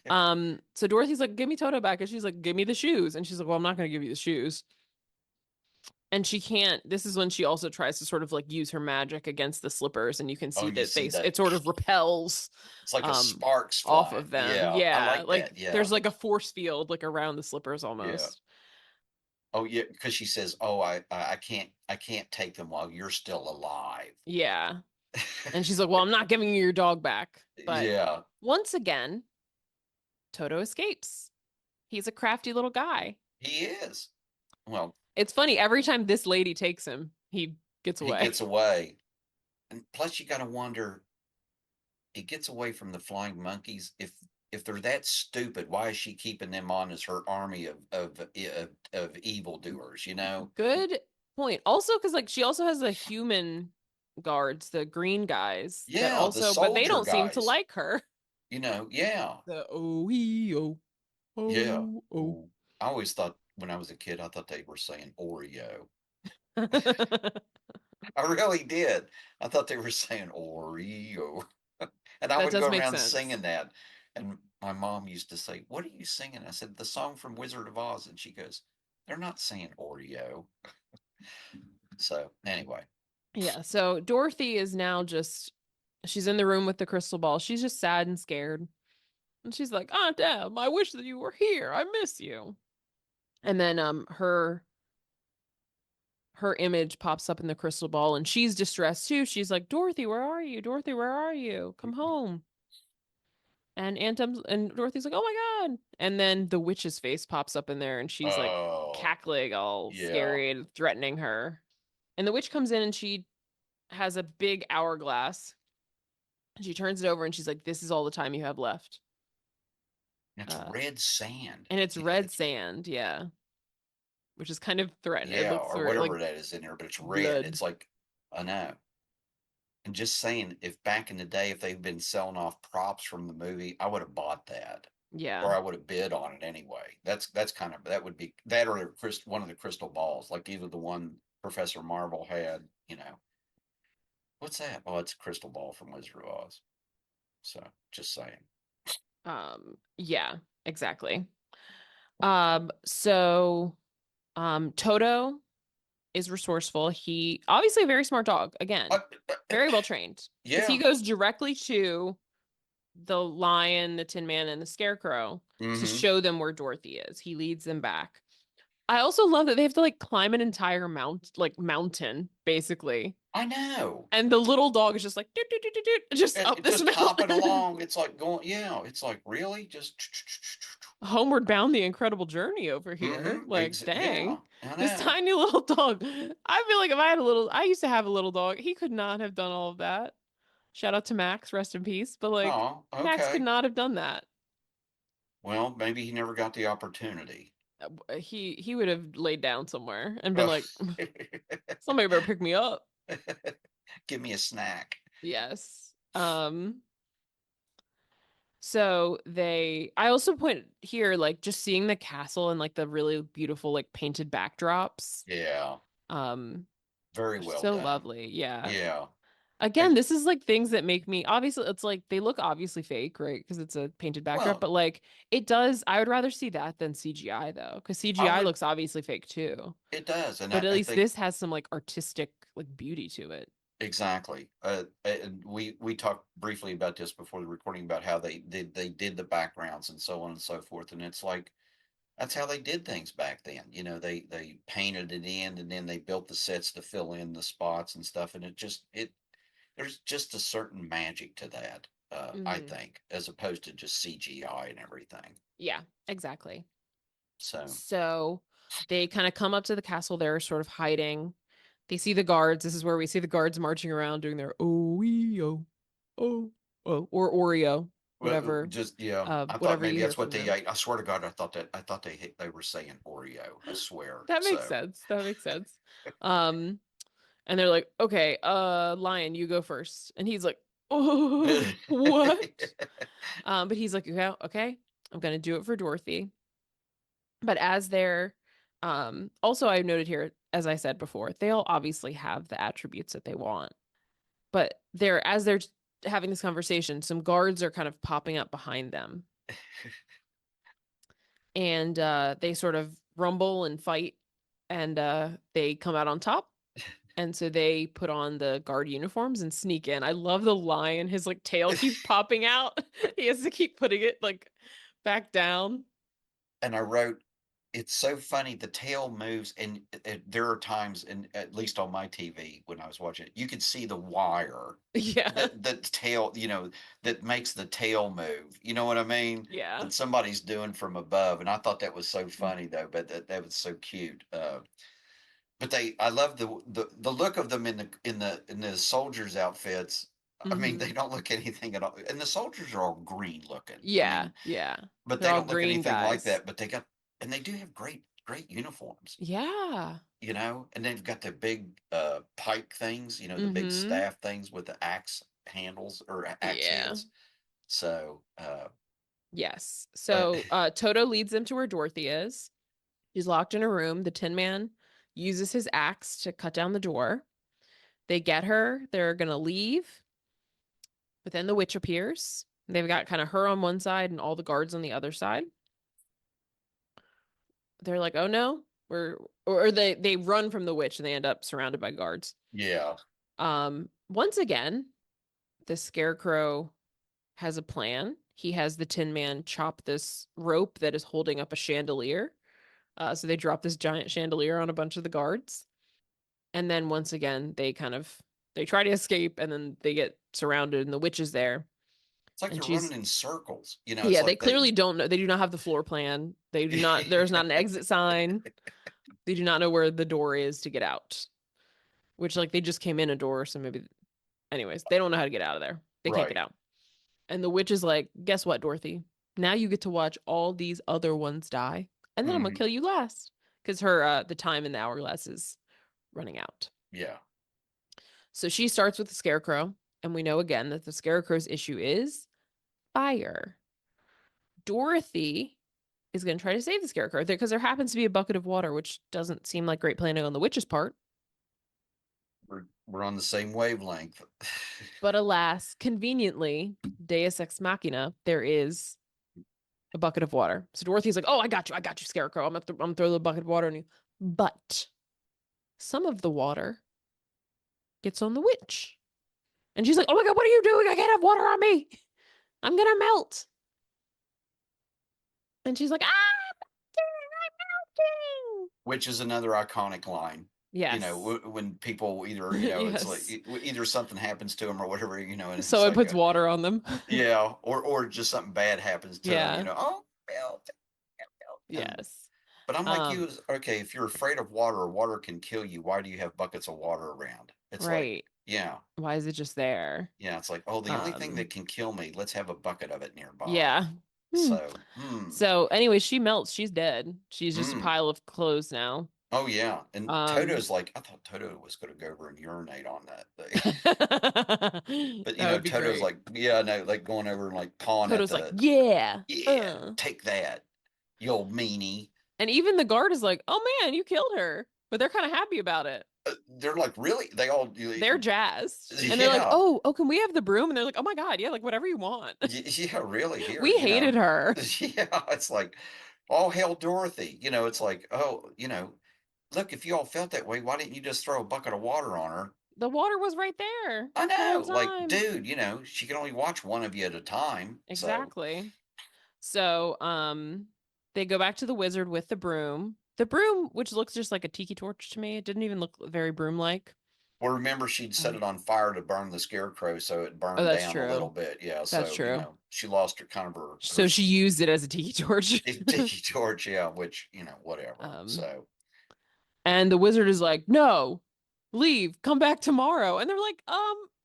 So Dorothy's like, give me Toto back, and she's like, give me the shoes, and she's like, well, I'm not gonna give you the shoes. And she can't. This is when she also tries to sort of like use her magic against the slippers, and you can Oh, see you that see they that? it sort of repels It's like a um sparks off flying. of them. Yeah, I Yeah, like like that. Yeah, there's like a force field like around the slippers yeah. almost. Oh, yeah, because she says, "Oh, I can't take them while you're still alive." Yeah. And she's like, "Well, I'm not giving you your dog back." But Yeah, once again, Toto escapes. He's a crafty little guy. he is. Well, It's funny, every time this lady takes him, he gets he away. gets away, and plus you got to wonder, he gets away from the flying monkeys. If they're that stupid, why is she keeping them on as her army of evildoers? You know? Good point. Also, because like she also has the human guards, the green guys that Yeah, the also, but they soldier don't seem to guys. like her. You know? Yeah, The oh ee, oh yeah. oh oh. Ooh. I always thought when I was a kid, I thought they were saying Oreo. I really did. I thought they were saying Oreo. And I That would does go make around sense. singing that. And my mom used to say, "What are you singing?" I said, "The song from Wizard of Oz." And she goes, "They're not saying Oreo." So, anyway. Yeah, so Dorothy is now just she's in the room with the crystal ball. She's just sad and scared. And she's like, "Aunt Deb, I wish that you were here. I miss you." And then her image pops up in the crystal ball and she's distressed too. She's like, "Dorothy, where are you? Dorothy, where are you? Come home." And and Dorothy's like, "Oh my God." And then the witch's face pops up in there and she's like Oh, cackling all yeah. scary and threatening her. And the witch comes in and she has a big hourglass. She turns it over and she's like, "This is all the time you have left." And it's Uh, red sand. and it's You know, red it's, sand, yeah, which is kind of threatening. It yeah, looks or sort of like whatever that is in there, but it's red. blood. It's like, I know. And just saying, if back in the day, if they've been selling off props from the movie, I would have bought that, or Yeah. I would have bid on it anyway. That's kind of that would be that, or one of the crystal balls, like either the one Professor Marvel had. You know, what's that? Oh, it's a crystal ball from Wizard of Oz. So just saying. Yeah, exactly. So Toto is resourceful. He obviously a very smart dog, again, very well trained. Because he Yeah. goes directly to the lion, the tin man, and the scarecrow to Mm-hmm. show them where Dorothy is. He leads them back. I also love that they have to like climb an entire mountain, basically. I know. And the little dog is just like doot, doot, doot, doot, doot, just up It this just hopping mountain. along. It's like going. Yeah. It's like really just. Homeward bound the incredible journey over here. Mm-hmm. Like, Yeah. dang. I This know. tiny little dog. I feel like if I had a little, I used to have a little dog. He could not have done all of that. Shout out to Max, rest in peace. But like, Oh, Max could okay. not have done that. Well, maybe he never got the opportunity. He would have laid down somewhere and been like, somebody better pick me up. Give me a snack. Yes. So I also point here, like just seeing the castle and like the really beautiful, like painted backdrops. Yeah, Um, very They're well so done. lovely. Yeah. Yeah, Again, and this is like things that make me obviously it's like they look obviously fake, right? Because it's a painted backdrop, well, but like it does, I would rather see that than CGI though, because I CGI would. looks obviously fake too. It does, and But at I least think this has some like artistic like beauty to it. exactly. And we talked briefly about this before the recording about how they did the backgrounds and so on and so forth, and it's like that's how they did things back then. You know, they painted it in, and then they built the sets to fill in the spots and stuff, and it there's just a certain magic to that, I Hmm. think, as opposed to just CGI and everything. Yeah, exactly. So, So they kind of come up to the castle. They're sort of hiding. They see the guards. This is where we see the guards marching around doing their oh wee oh oh oh or Oreo, well, whatever, just yeah, I thought whatever maybe you hear that's what from they them. ate. I swear to God, I thought they were saying Oreo. I swear. That makes So, sense. That makes sense. Um, And they're like, okay, Lion, you go first. And he's like, oh, what? But he's like, okay, okay, I'm gonna do it for Dorothy. But as they're also I've noted here, as I said before, they all obviously have the attributes that they want. But they're as they're having this conversation, some guards are kind of popping up behind them. And they sort of rumble and fight and they come out on top. And so they put on the guard uniforms and sneak in. I love the lion. His like tail keeps popping out. He has to keep putting it like back down. And I wrote, it's so funny. The tail moves, and there are times, and at least on my TV when I was watching it, you could see the wire Yeah. that the tail, that makes the tail move. You know what I mean? Yeah. That somebody's doing from above, and I thought that was so funny though. But that was so cute. But I love the look of them in the soldiers' outfits. I mean, Hmm. they don't look anything at all, and the soldiers are all green looking. I Yeah. mean, Yeah. but They're they all don't look green anything like guys. that. But they do have great uniforms, Yeah. and they've got the big pike things, the big Hmm. staff things with the axe handles or axe Yeah. heads. So, Yes. but So Toto leads them to where Dorothy is. She's locked in a room. The Tin Man uses his axe to cut down the door. They get her. They're gonna leave, but then the witch appears. They've got kind of her on one side and all the guards on the other side. They're like, "Oh no, we're," or they run from the witch and they end up surrounded by guards. yeah, Once again, the Scarecrow has a plan. He has the Tin Man chop this rope that is holding up a chandelier. So they drop this giant chandelier on a bunch of the guards. And then once again, they try to escape and then they get surrounded and the witch is there. it's like And they're running she's in circles. yeah, It's they like they. clearly don't know. They do not have the floor plan. They do not there's not an exit sign. They do not know where the door is to get out. Which like they just came in a door, so maybe anyways, they don't know how to get out of there. They can't get Right. out. And the witch is like, guess what, Dorothy? Now you get to watch all these other ones die, and then I'm gonna Hmm. kill you last. Because her the time in the hourglass is running out. Yeah. So she starts with the scarecrow, and we know again that the scarecrow's issue is fire. Dorothy is going to try to save the scarecrow because there happens to be a bucket of water, which doesn't seem like great planning on the witch's part. We're on the same wavelength. But alas, conveniently, Deus Ex Machina, there is a bucket of water. So Dorothy's like, "Oh, I got you, Scarecrow. I'm gonna throw the bucket of water on you." But some of the water gets on the witch, and she's like, "Oh my god, what are you doing? I can't have water on me. I'm gonna melt." And she's like, "Ah, I'm melting." Which is another iconic line. Yes, When people either, it's like yes. either something happens to them or whatever, and it's So it like puts water on them. yeah, or just something bad happens to them, Yeah. oh, melt, melt. Yes. But I'm like you, Um, is okay, if you're afraid of water or water can kill you, why do you have buckets of water around? It's like, right. yeah, Why is it just there? yeah, it's like, oh, the only thing Um, that can kill me, let's have a bucket of it nearby. yeah. Hmm. So, So anyway, she melts. She's dead. She's just a mm. pile of clothes now. Oh yeah, and Um, Toto's like, I thought Toto was going to go over and urinate on that thing. But that would be Toto's great. like, yeah, no, like going over and like pawing at Toto's like, the, yeah. yeah, take that, you old meanie. And even the guard is like, oh man, you killed her. But they're kind of happy about it. They're like, really? They all, They're jazzed. And they're like, yeah, oh, can we have the broom? And they're like, oh my God, yeah, like whatever you want. yeah, really. Here, We hated her. yeah. It's like, all hail Dorothy. It's like, oh, look, if you all felt that way, why didn't you just throw a bucket of water on her? The water was right there I the whole know, like, time. dude, she can only watch one of you at a time. So Exactly. So, they go back to the wizard with the broom. The broom, which looks just like a tiki torch to me, it didn't even look very broom-like. well, remember she'd set Uh, it on fire to burn the scarecrow, so it oh, burned that's down a little true. bit. Yeah, That's so true. she lost her kind of her So she used it as a tiki torch. tiki torch. Yeah, which whatever. Um, So and the wizard is like, "No, leave, come back tomorrow." And they're like,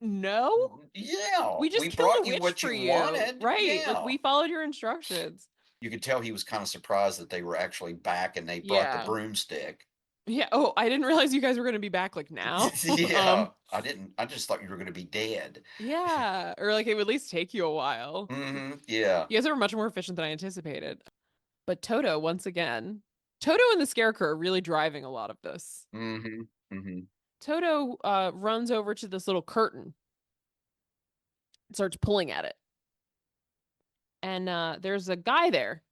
no, yeah, we we just killed a brought you witch what for you you, wanted. right? Like Yeah, we followed your instructions. you could tell he was kind of surprised that they were actually back and they brought the Yeah. broomstick. Yeah. Oh, I didn't realize you guys were going to be back like now. Yeah, I didn't. I just thought you were going to be dead. Yeah, or like it would at least take you a while. Yeah. You guys are much more efficient than I anticipated. But Toto, once again, Toto and the Scarecrow are really driving a lot of this. hmm hmm Toto runs over to this little curtain and starts pulling at it. And there's a guy there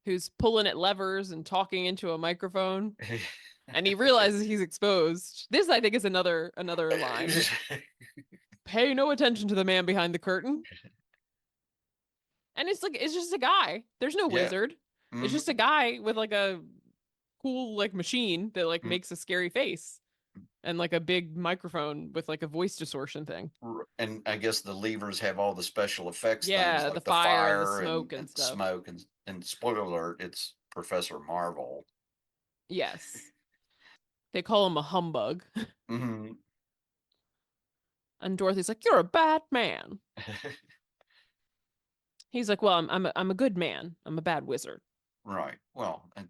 who's pulling at levers and talking into a microphone. And he realizes he's exposed. This, I think, is another line. Pay no attention to the man behind the curtain. And it's like it's just a guy. There's no Yeah. wizard. It's just a hmm guy with like a cool like machine that like makes a scary face and like a big microphone with like a voice distortion thing. And I guess the levers have all the special effects things Yeah, the like the fire and the fire smoke and and stuff. smoke and spoiler alert, it's Professor Marvel. Yes. They call him a humbug. hmm And Dorothy's like, "You're a bad man." He's like, "Well, I'm a good man. I'm a bad wizard." Right. Well, it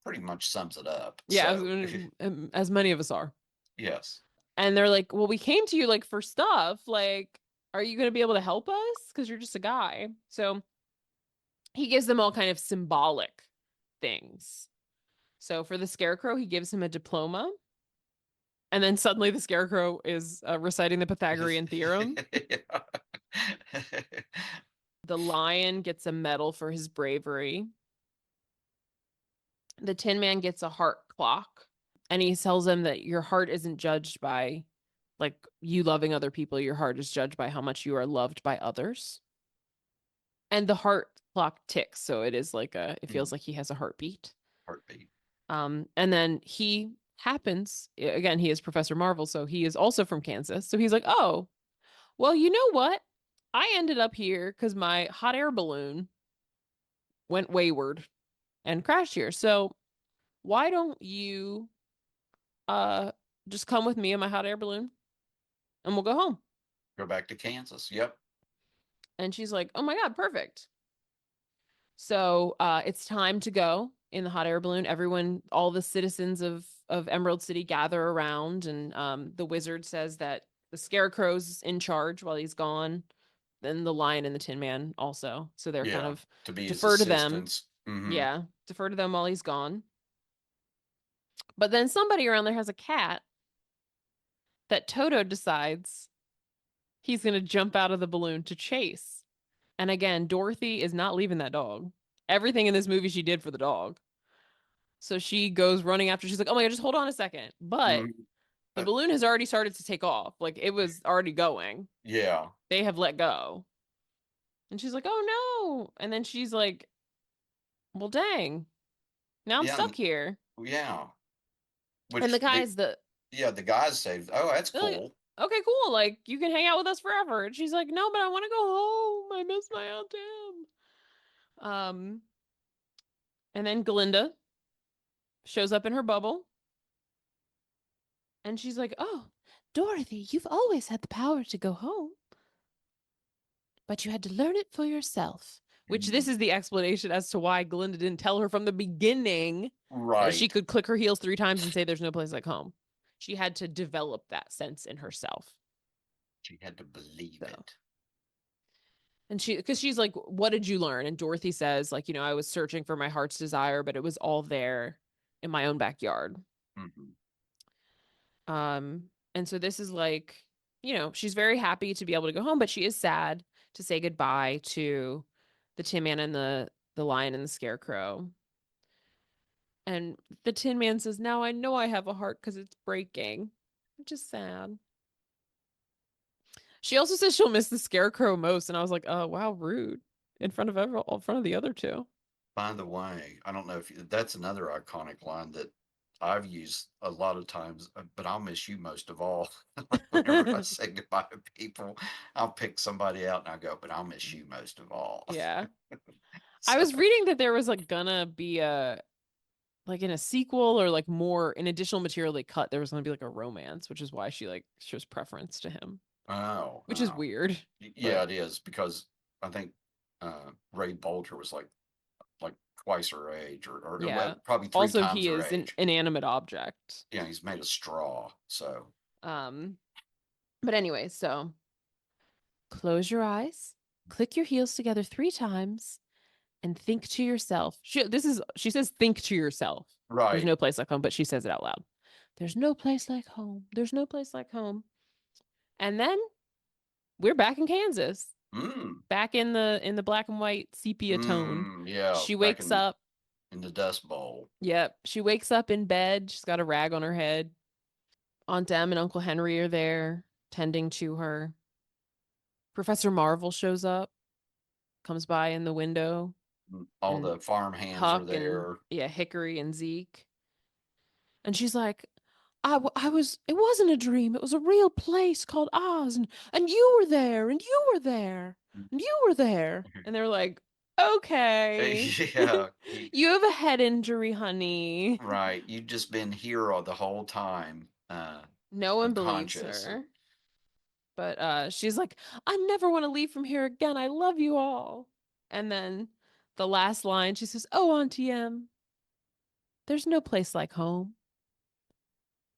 pretty much sums it up. Yeah, So, as many of us are. yes. And they're like, "Well, we came to you like for stuff. Like, are you going to be able to help us? Because you're just a guy." So he gives them all kind of symbolic things. So for the Scarecrow, he gives him a diploma. And then suddenly the Scarecrow is reciting the Pythagorean theorem. Yeah. The Lion gets a medal for his bravery. The Tin Man gets a heart clock. And he tells them that your heart isn't judged by like you loving other people. Your heart is judged by how much you are loved by others. And the heart clock ticks. So it is like it feels Mm, like he has a heartbeat. heartbeat. And then he happens again, he is Professor Marvel, so he is also from Kansas. So he's like, "Oh, well, you know what? I ended up here because my hot air balloon went wayward and crashed here. So why don't you uh just come with me in my hot air balloon and we'll go home?" Go back to Kansas. Yep. And she's like, "Oh my God, perfect." So it's time to go in the hot air balloon. Everyone, all the citizens of Emerald City gather around, and the wizard says that the Scarecrow's in charge while he's gone. Then the Lion and the Tin Man also. So they're kind Yeah. of To be his defer to them. assistants. Yeah, defer to them while he's gone. But then somebody around there has a cat that Toto decides he's going to jump out of the balloon to chase. And again, Dorothy is not leaving that dog. Everything in this movie she did for the dog. So she goes running after. She's like, "Oh my God, just hold on a second." But hmm the balloon has already started to take off. Like it was already going. Yeah. They have let go. And she's like, "Oh no." And then she's like, "Well, dang. Now I'm Yeah. stuck here." Yeah. And the Which guys, yeah, the guys say, oh, that's they're like, cool. "Okay, cool. Like you can hang out with us forever." And she's like, "No, but I want to go home. I miss my Aunt Em." And then Glinda shows up in her bubble and she's like, "Oh, Dorothy, you've always had the power to go home, but you had to learn it for yourself." Which this Mhm. is the explanation as to why Glinda didn't tell her from the beginning that she Right. could click her heels 3 times and say there's no place like home. She had to develop that sense in herself. She had to believe So, it. and because she's like, "What did you learn?" And Dorothy says, like, I was searching for my heart's desire, but it was all there in my own backyard. hmm And so this is like, she's very happy to be able to go home, but she is sad to say goodbye to the Tin Man and the Lion and the Scarecrow. And the Tin Man says, "Now I know I have a heart because it's breaking," which is sad. She also says she'll miss the Scarecrow most, and I was like, "Oh wow, rude!" In front of in front of the other two. By the way, I don't know if that's another iconic line that I've used a lot of times, but I'll miss you most of all. Like whenever I say goodbye to people, I'll pick somebody out and I go, but I'll miss you most of all. Yeah, I So, was reading that there was like gonna be a like in a sequel or like more in additional material they cut. There was gonna be like a romance, which is why she like shows preference to him, oh, which is oh. weird. Yeah, But it is because I think Ray Bolger was like twice her age, or well, Yeah. probably three Also, times he her is an age. inanimate object. Yeah, he's made of straw. So Um, but anyway, so close your eyes, click your heels together 3 times, and think to yourself. She says think to yourself. There's right. no place like home, but she says it out loud. There's no place like home. There's no place like home. And then we're back in Kansas, Mm, back in the black and white sepia tone. yeah, She back wakes up. in the Dust Bowl. Yep, she wakes up in bed. She's got a rag on her head. Aunt Em and Uncle Henry are there tending to her. Professor Marvel shows up, comes by in the window, All and the farm hands are Huck and there. yeah, Hickory and Zeke. And she's like, I was, it wasn't a dream. It was a real place called Oz. And you were there, and you were there, and you were there. And they're like, okay, Yeah, you have a head injury, honey. right. You've just been here all the whole time, No one believes unconscious. her. But she's like, I never want to leave from here again. I love you all. And then the last line, she says, oh, Auntie M, there's no place like home.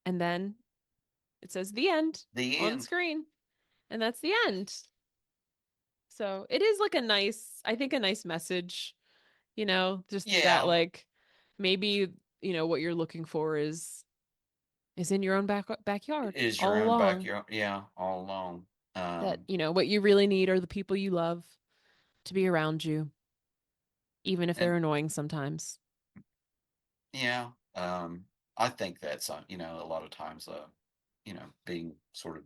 And then it says the end The on the end. screen. And that's the end. So it is like a nice, I think a nice message, just that Yeah, like maybe, what you're looking for is in your own backyard is your all own along. backyard. Yeah, all along. That, what you really need are the people you love to be around you, even if they're And annoying sometimes. yeah, I think that's a lot of times, being sort of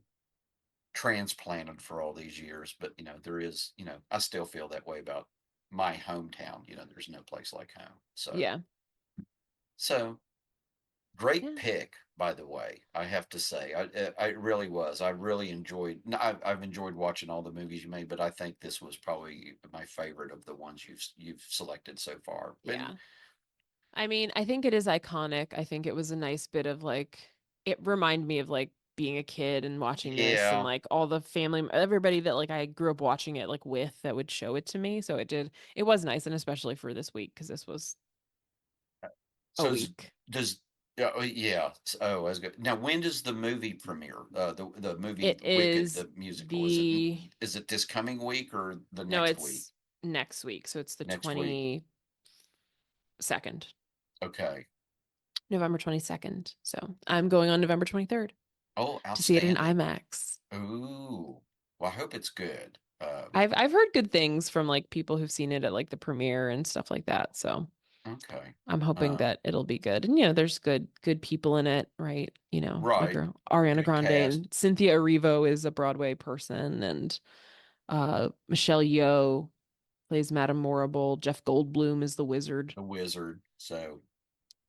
transplanted for all these years, but there is, I still feel that way about my hometown. There's no place like home. Yeah. So great Yeah. pick, by the way. I have to say, I really was. I really enjoyed. I've enjoyed watching all the movies you made, but I think this was probably my favorite of the ones you've selected so far. And Yeah. I mean, I think it is iconic. I think it was a nice bit of like, it reminded me of like being a kid and watching this and yeah, like all the family, everybody that like I grew up watching it like with that would show it to me. So it was nice. And especially for this week, because this was a so week. does yeah, yeah. Oh, that's good. Now, when does the movie premiere? The movie It Wicked, is the musical. the, Is it this coming week or the no, next week? it's next week. So it's the Next week. 22nd, Okay. November 22nd. So I'm going on November 23rd Oh, to see it in outstanding. IMAX. Ooh. Well, I hope it's good. I've heard good things from like people who've seen it at like the premiere and stuff like that. So Okay. I'm hoping Uh, that it'll be good. And there's good people in it, right? My right. girl Ariana Good Grande cast. and Cynthia Erivo is a Broadway person, and Michelle Yeoh plays Madame Morrible. Jeff Goldblum is the wizard. The Wizard. So,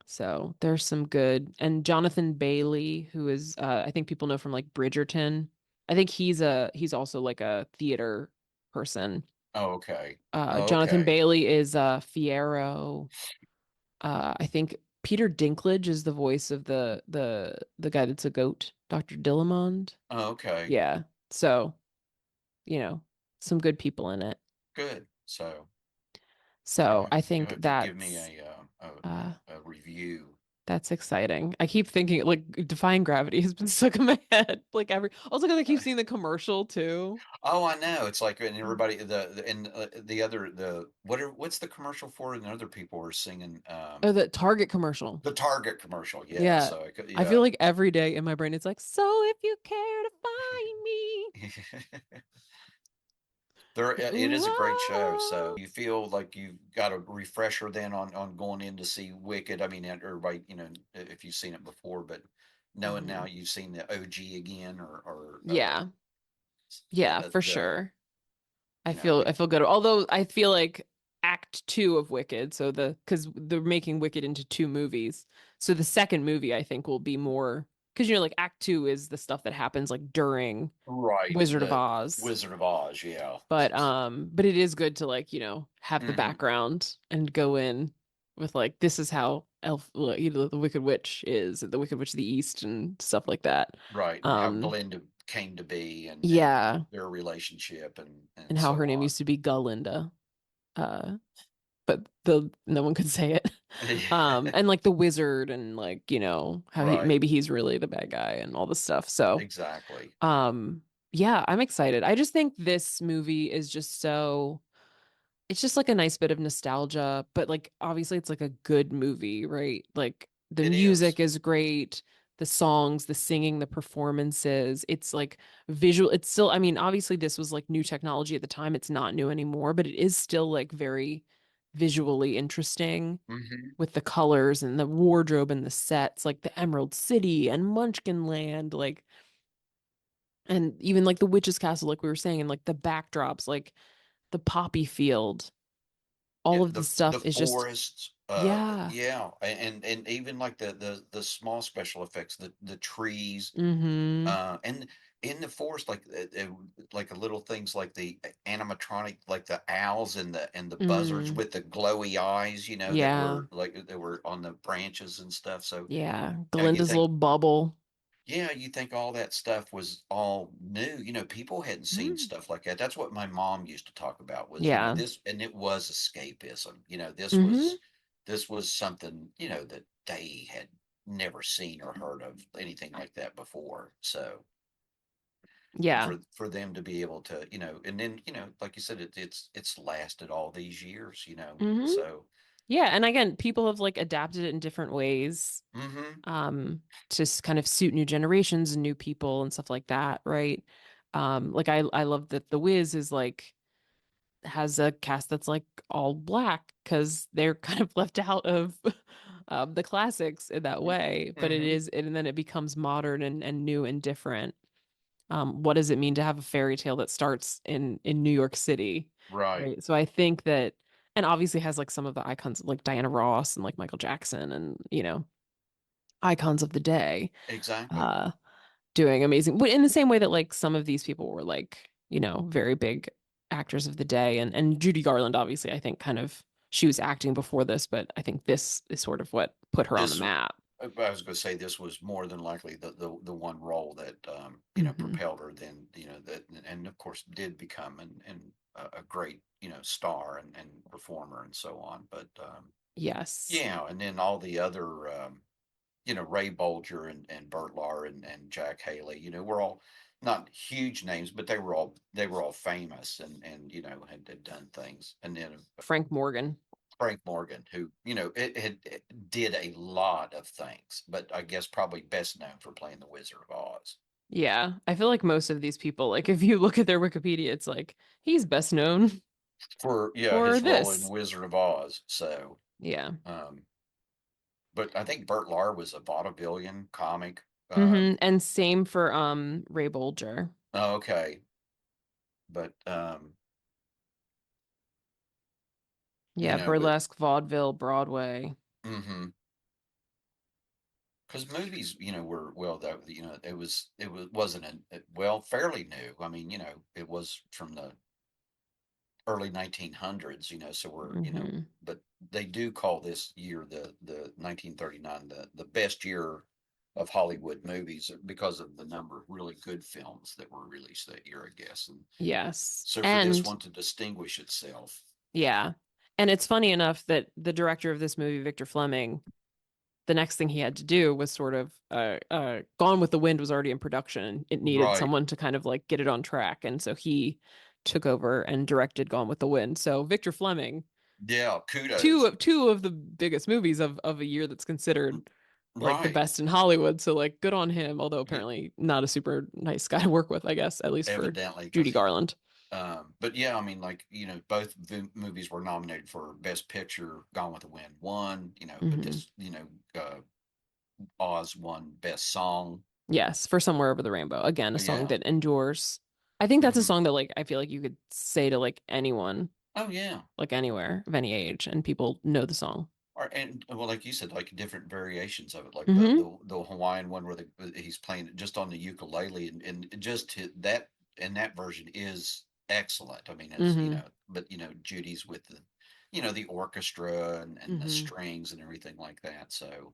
So there's some good. And Jonathan Bailey, who is I think people know from like Bridgerton. I think he's also like a theater person. oh, okay. Jonathan Okay. Bailey is Fiero. I think Peter Dinklage is the voice of the guy that's a goat, Dr. Dillamond. Okay. Yeah. So, you know, some good people in it. Good. So, So I you think have to give me uh a review. that's exciting. I keep thinking like Defying Gravity has been stuck in my head. Like every also because I keep seeing the commercial too. Oh, I know. It's like, and everybody, and the other, what's the commercial for? And other people are singing, Oh, the Target commercial. the Target commercial. Yeah. Yeah. So, I feel yeah. like every day in my brain it's like, so if you care to find me. It is a great show. Whoa. So you feel like you've got a refresher then on going in to see Wicked. I mean, everybody, if you've seen it before, but knowing now Mhm. you've seen the OG again, or Yeah. Yeah, for sure. I you know, feel I feel good. Although I feel like Act Two of Wicked, so because they're making Wicked into 2 movies, so the second movie I think will be more because like Act Two is the stuff that happens like during right, Wizard of the Oz, Wizard of Oz. Yeah. but it is good to like have the Hmm. background and go in with like this is how the Wicked Witch is, the Wicked Witch of the East and stuff like that. Right, and how Um, Glinda came to be, and yeah, their relationship, and and how so her name on. used to be Glinda. Uh, but the no one could say it. And like the wizard and like, how Right. maybe he's really the bad guy and all this stuff. So, Exactly. um, yeah, I'm excited. I just think this movie is just so it's just like a nice bit of nostalgia, but like obviously it's like a good movie, right? Like the It is. music is great, the songs, the singing, the performances. It's like visual. It's still, I mean, obviously this was like new technology at the time. It's not new anymore, but it is still like very visually interesting Hmm. with the colors and the wardrobe and the sets, like the Emerald City and Munchkin Land, like and even like the Witch's Castle, like we were saying, and like the backdrops, like the poppy field, Yeah, all of the the stuff is just forests, yeah. yeah, and even like the small special effects, the trees, Mm-hmm. and in the forest, like a little things like the animatronic, like the owls and the buzzards Mm. with the glowy eyes, Yeah. that were on the branches and stuff. So Yeah. you Glinda's think, little bubble. yeah, you think all that stuff was all new. People hadn't seen Mm. stuff like that. That's what my mom used to talk about was, Yeah. this, and it was escapism. Mm-hmm. This was something, that they had never seen or heard of anything like that before. So, and Yeah. for them to be able to, and then, like you said, it's lasted all these years, Mm-hmm. so, Yeah. And again, people have like adapted it in different ways, hmm, to kind of suit new generations and new people and stuff like that, right? Like I love that The Wiz is like has a cast that's like all black because they're kind of left out of the classics in that way. But it hmm, is, and then it becomes modern and new and different. What does it mean to have a fairy tale that starts in New York City? right, Right. So I think that, and obviously has like some of the icons like Diana Ross and like Michael Jackson and, icons of the day. exactly. Uh, doing amazing. But in the same way that like some of these people were like, very big actors of the day. And Judy Garland, obviously, I think kind of she was acting before this, but I think this is sort of what put her on the This map. I was going to say this was more than likely the one role that, Hmm. propelled her, then, that, and of course did become and a great, star and performer and so on. But, Yes. yeah, and then all the other, Ray Bolger and Burt Lahr and Jack Haley, were all not huge names, but they were all famous and had done things. And then, Frank Morgan. Frank Morgan, who, it did a lot of things, but I guess probably best known for playing the Wizard of Oz. Yeah. I feel like most of these people, like if you look at their Wikipedia, it's like he's best known For, yeah, for his role in this. Wizard of Oz. So, Yeah. um, but I think Burt Lahr was a vaudevillian comic. And same for Ray Bolger. Okay, but, Yeah, but, burlesque, vaudeville, Broadway. mm-hmm. Because movies, were, well, that, it wasn't well, fairly new. I mean, it was from the early 1900s, so we're, Hmm. but they do call this year, the 1939, the best year of Hollywood movies, because of the number of really good films that were released that year, I guess. And Yes. so for this And one to distinguish itself, yeah. And it's funny enough that the director of this movie, Victor Fleming, the next thing he had to do was sort of Gone with the Wind was already in production. It needed right? someone to kind of like get it on track. And so he took over and directed Gone with the Wind. So Victor Fleming, Yeah, two kudos. of two of the biggest movies of a year that's considered like the Right. best in Hollywood. So like good on him, although Yeah, apparently not a super nice guy to work with, I guess, at least for evidently, because Judy he, Garland. but yeah, I mean, like, both movies were nominated for Best Picture. Gone with the Wind won, but Hmm. this, Oz won Best Song. Yes, for Somewhere Over the Rainbow. Again, a song Yeah. that endures. I think that's a Hmm. song that like I feel like you could say to like anyone, Oh yeah. like anywhere of any age, and people know the song. Or, and well, like you said, like different variations of it, like the Hmm. the, the Hawaiian one where he's playing it just on the ukulele, and just that, and that version is excellent. I mean, it's, Hmm. but, Judy's with the orchestra and the Hmm. strings and everything like that. So,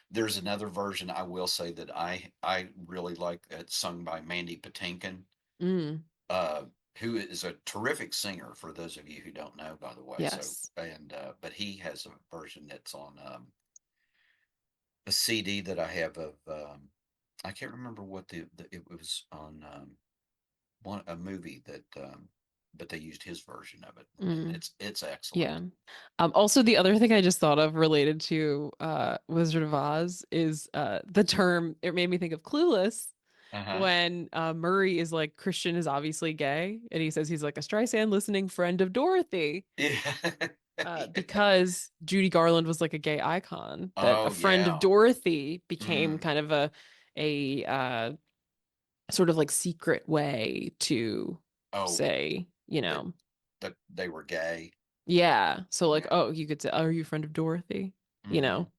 there's another version I will say that I really like, that's sung by Mandy Patinkin. Mm. Uh, who is a terrific singer for those of you who don't know, by the way. So, Yes. and but he has a version that's on a CD that I have of I can't remember what the it was on one a movie that but they used his version of it, and Mm, it's yeah. excellent. Also the other thing I just thought of related to Wizard of Oz is the term, it made me think of Clueless Uh-huh. when Murray is like, Christian is obviously gay, and he says he's like a Streisand listening friend of Dorothy. Yeah. Yeah. Because Judy Garland was like a gay icon, that a Oh friend of yeah. Dorothy became Mm. kind of a sort of like secret way to Oh, say, that that they were gay. yeah. So like, Yeah. oh, you could say, oh, are you a friend of Dorothy? You Mm-hmm. know,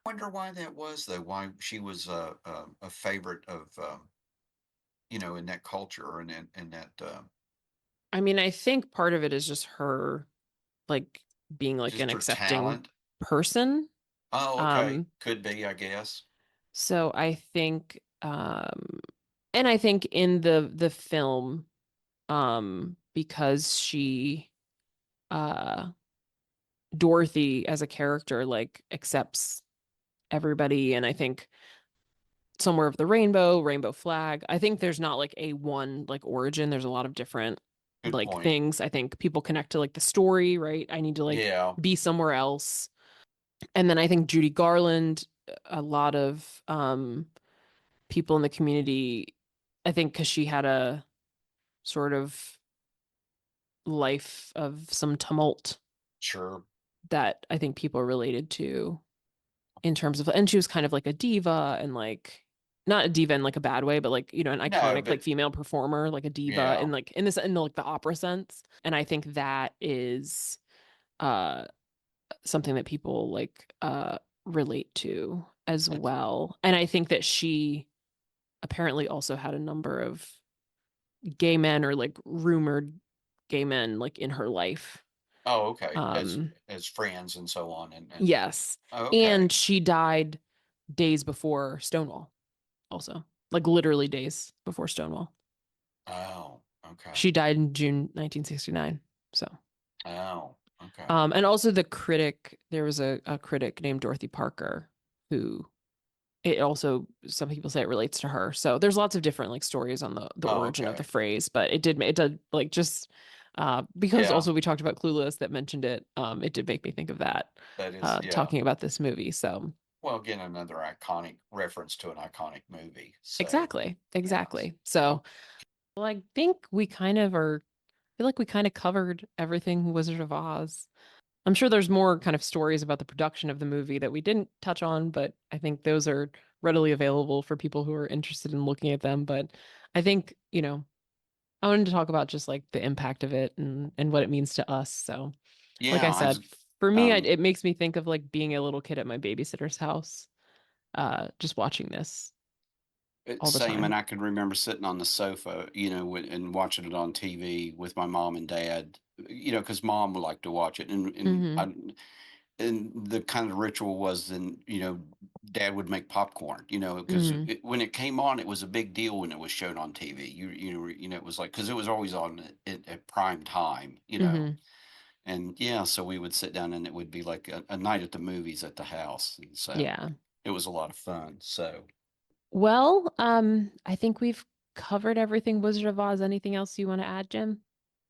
Wonder why that was though. Why she was a favorite of in that culture or in that I mean, I think part of it is just her like being like an just her accepting talent. person. Oh, okay. Um, Could be, I guess. so I think and I think in the film, because she uh Dorothy as a character like accepts everybody, and I think somewhere of the rainbow flag. I think there's not like a one like origin. There's a lot of different Good like point. things. I think people connect to like the story, right? I need to like Yeah. be somewhere else. And then I think Judy Garland, a lot of people in the community, I think because she had a sort of life of some tumult Sure. that I think people related to in terms of, and she was kind of like a diva and like not a diva in like a bad way, but like, an No, iconic like but female performer, like a diva yeah. in like in this in the, like the opera sense. And I think that is uh something that people like relate to as It's well. And I think that she apparently also had a number of gay men or like rumored gay men like in her life. oh, okay. Um As friends and so on and yes. oh, And okay. she died days before Stonewall also. Like literally days before Stonewall. Oh, okay. She died in June 1969. So Oh, okay. and also the critic, there was a critic named Dorothy Parker who it also, some people say it relates to her. So there's lots of different like stories on the Oh, origin of the okay. phrase, but it did like just because Yeah. also we talked about Clueless that mentioned it. It did make me think of that That is, yeah. talking about this movie. So Well, again, another iconic reference to an iconic movie. So, exactly, yes. exactly. So Oh, well, I think we kind of are, I feel like we kind of covered everything Wizard of Oz. I'm sure there's more kind of stories about the production of the movie that we didn't touch on, but I think those are readily available for people who are interested in looking at them. But I think, I wanted to talk about just like the impact of it and what it means to us. So, like yeah. I I was, said, for me, um, it makes me think of like being a little kid at my babysitter's house, just watching this all the Same, and time. I can remember sitting on the sofa, and watching it on TV with my mom and dad, because mom would like to watch it, Hmm. and the kind of ritual was then, dad would make popcorn, because Hmm. when it came on, it was a big deal when it was shown on TV. It was like because it was always on at prime time, Hmm. and yeah, so we would sit down and it would be like a night at the movies at the house, and so Yeah. it was a lot of fun. So. Well, I think we've covered everything Wizard of Oz. Anything else you want to add, Jim?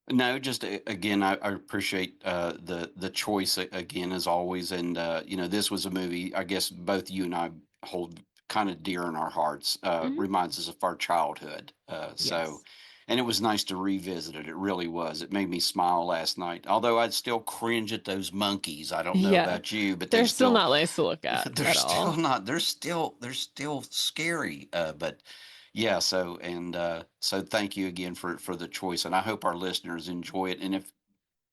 No, just again, I appreciate the choice again as always, and this was a movie I guess both you and I hold kind of dear in our hearts. Hmm. Reminds us of our childhood. So, Yes. and it was nice to revisit it. It really was. It made me smile last night. Although I'd still cringe at those monkeys. I don't know Yeah. about you, but They're still not nice to look at they're at still all. not. They're still scary. But yeah, so thank you again for the choice, and I hope our listeners enjoy it. And if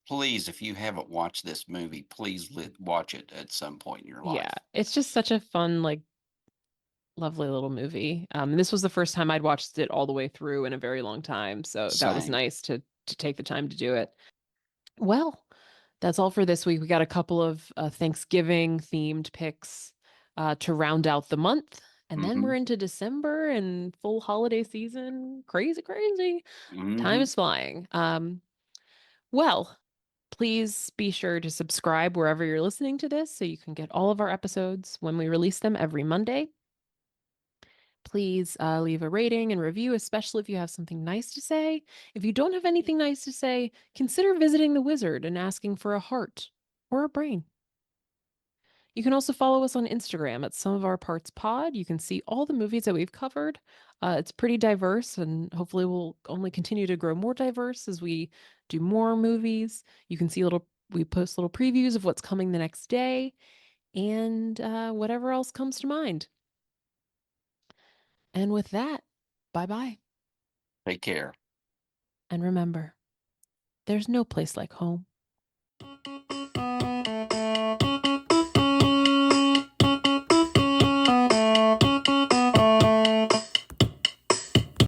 please, if you haven't watched this movie, please watch it at some point in your Yeah. life. It's just such a fun, like, lovely little movie. This was the first time I'd watched it all the way through in a very long time, so that was Same. nice to take the time to do it. Well, that's all for this week. We got a couple of Thanksgiving themed picks to round out the month. And then Mm-hmm. we're into December and full holiday season. Crazy, crazy. Time Mm-hmm. is flying. Well, please be sure to subscribe wherever you're listening to this so you can get all of our episodes when we release them every Monday. Please leave a rating and review, especially if you have something nice to say. If you don't have anything nice to say, consider visiting the wizard and asking for a heart or a brain. You can also follow us on Instagram at Some of Our Parts Pod. You can see all the movies that we've covered. It's pretty diverse, and hopefully, we'll only continue to grow more diverse as we do more movies. You can see we post little previews of what's coming the next day and whatever else comes to mind. And with that, bye bye. Take care. And remember, there's no place like home.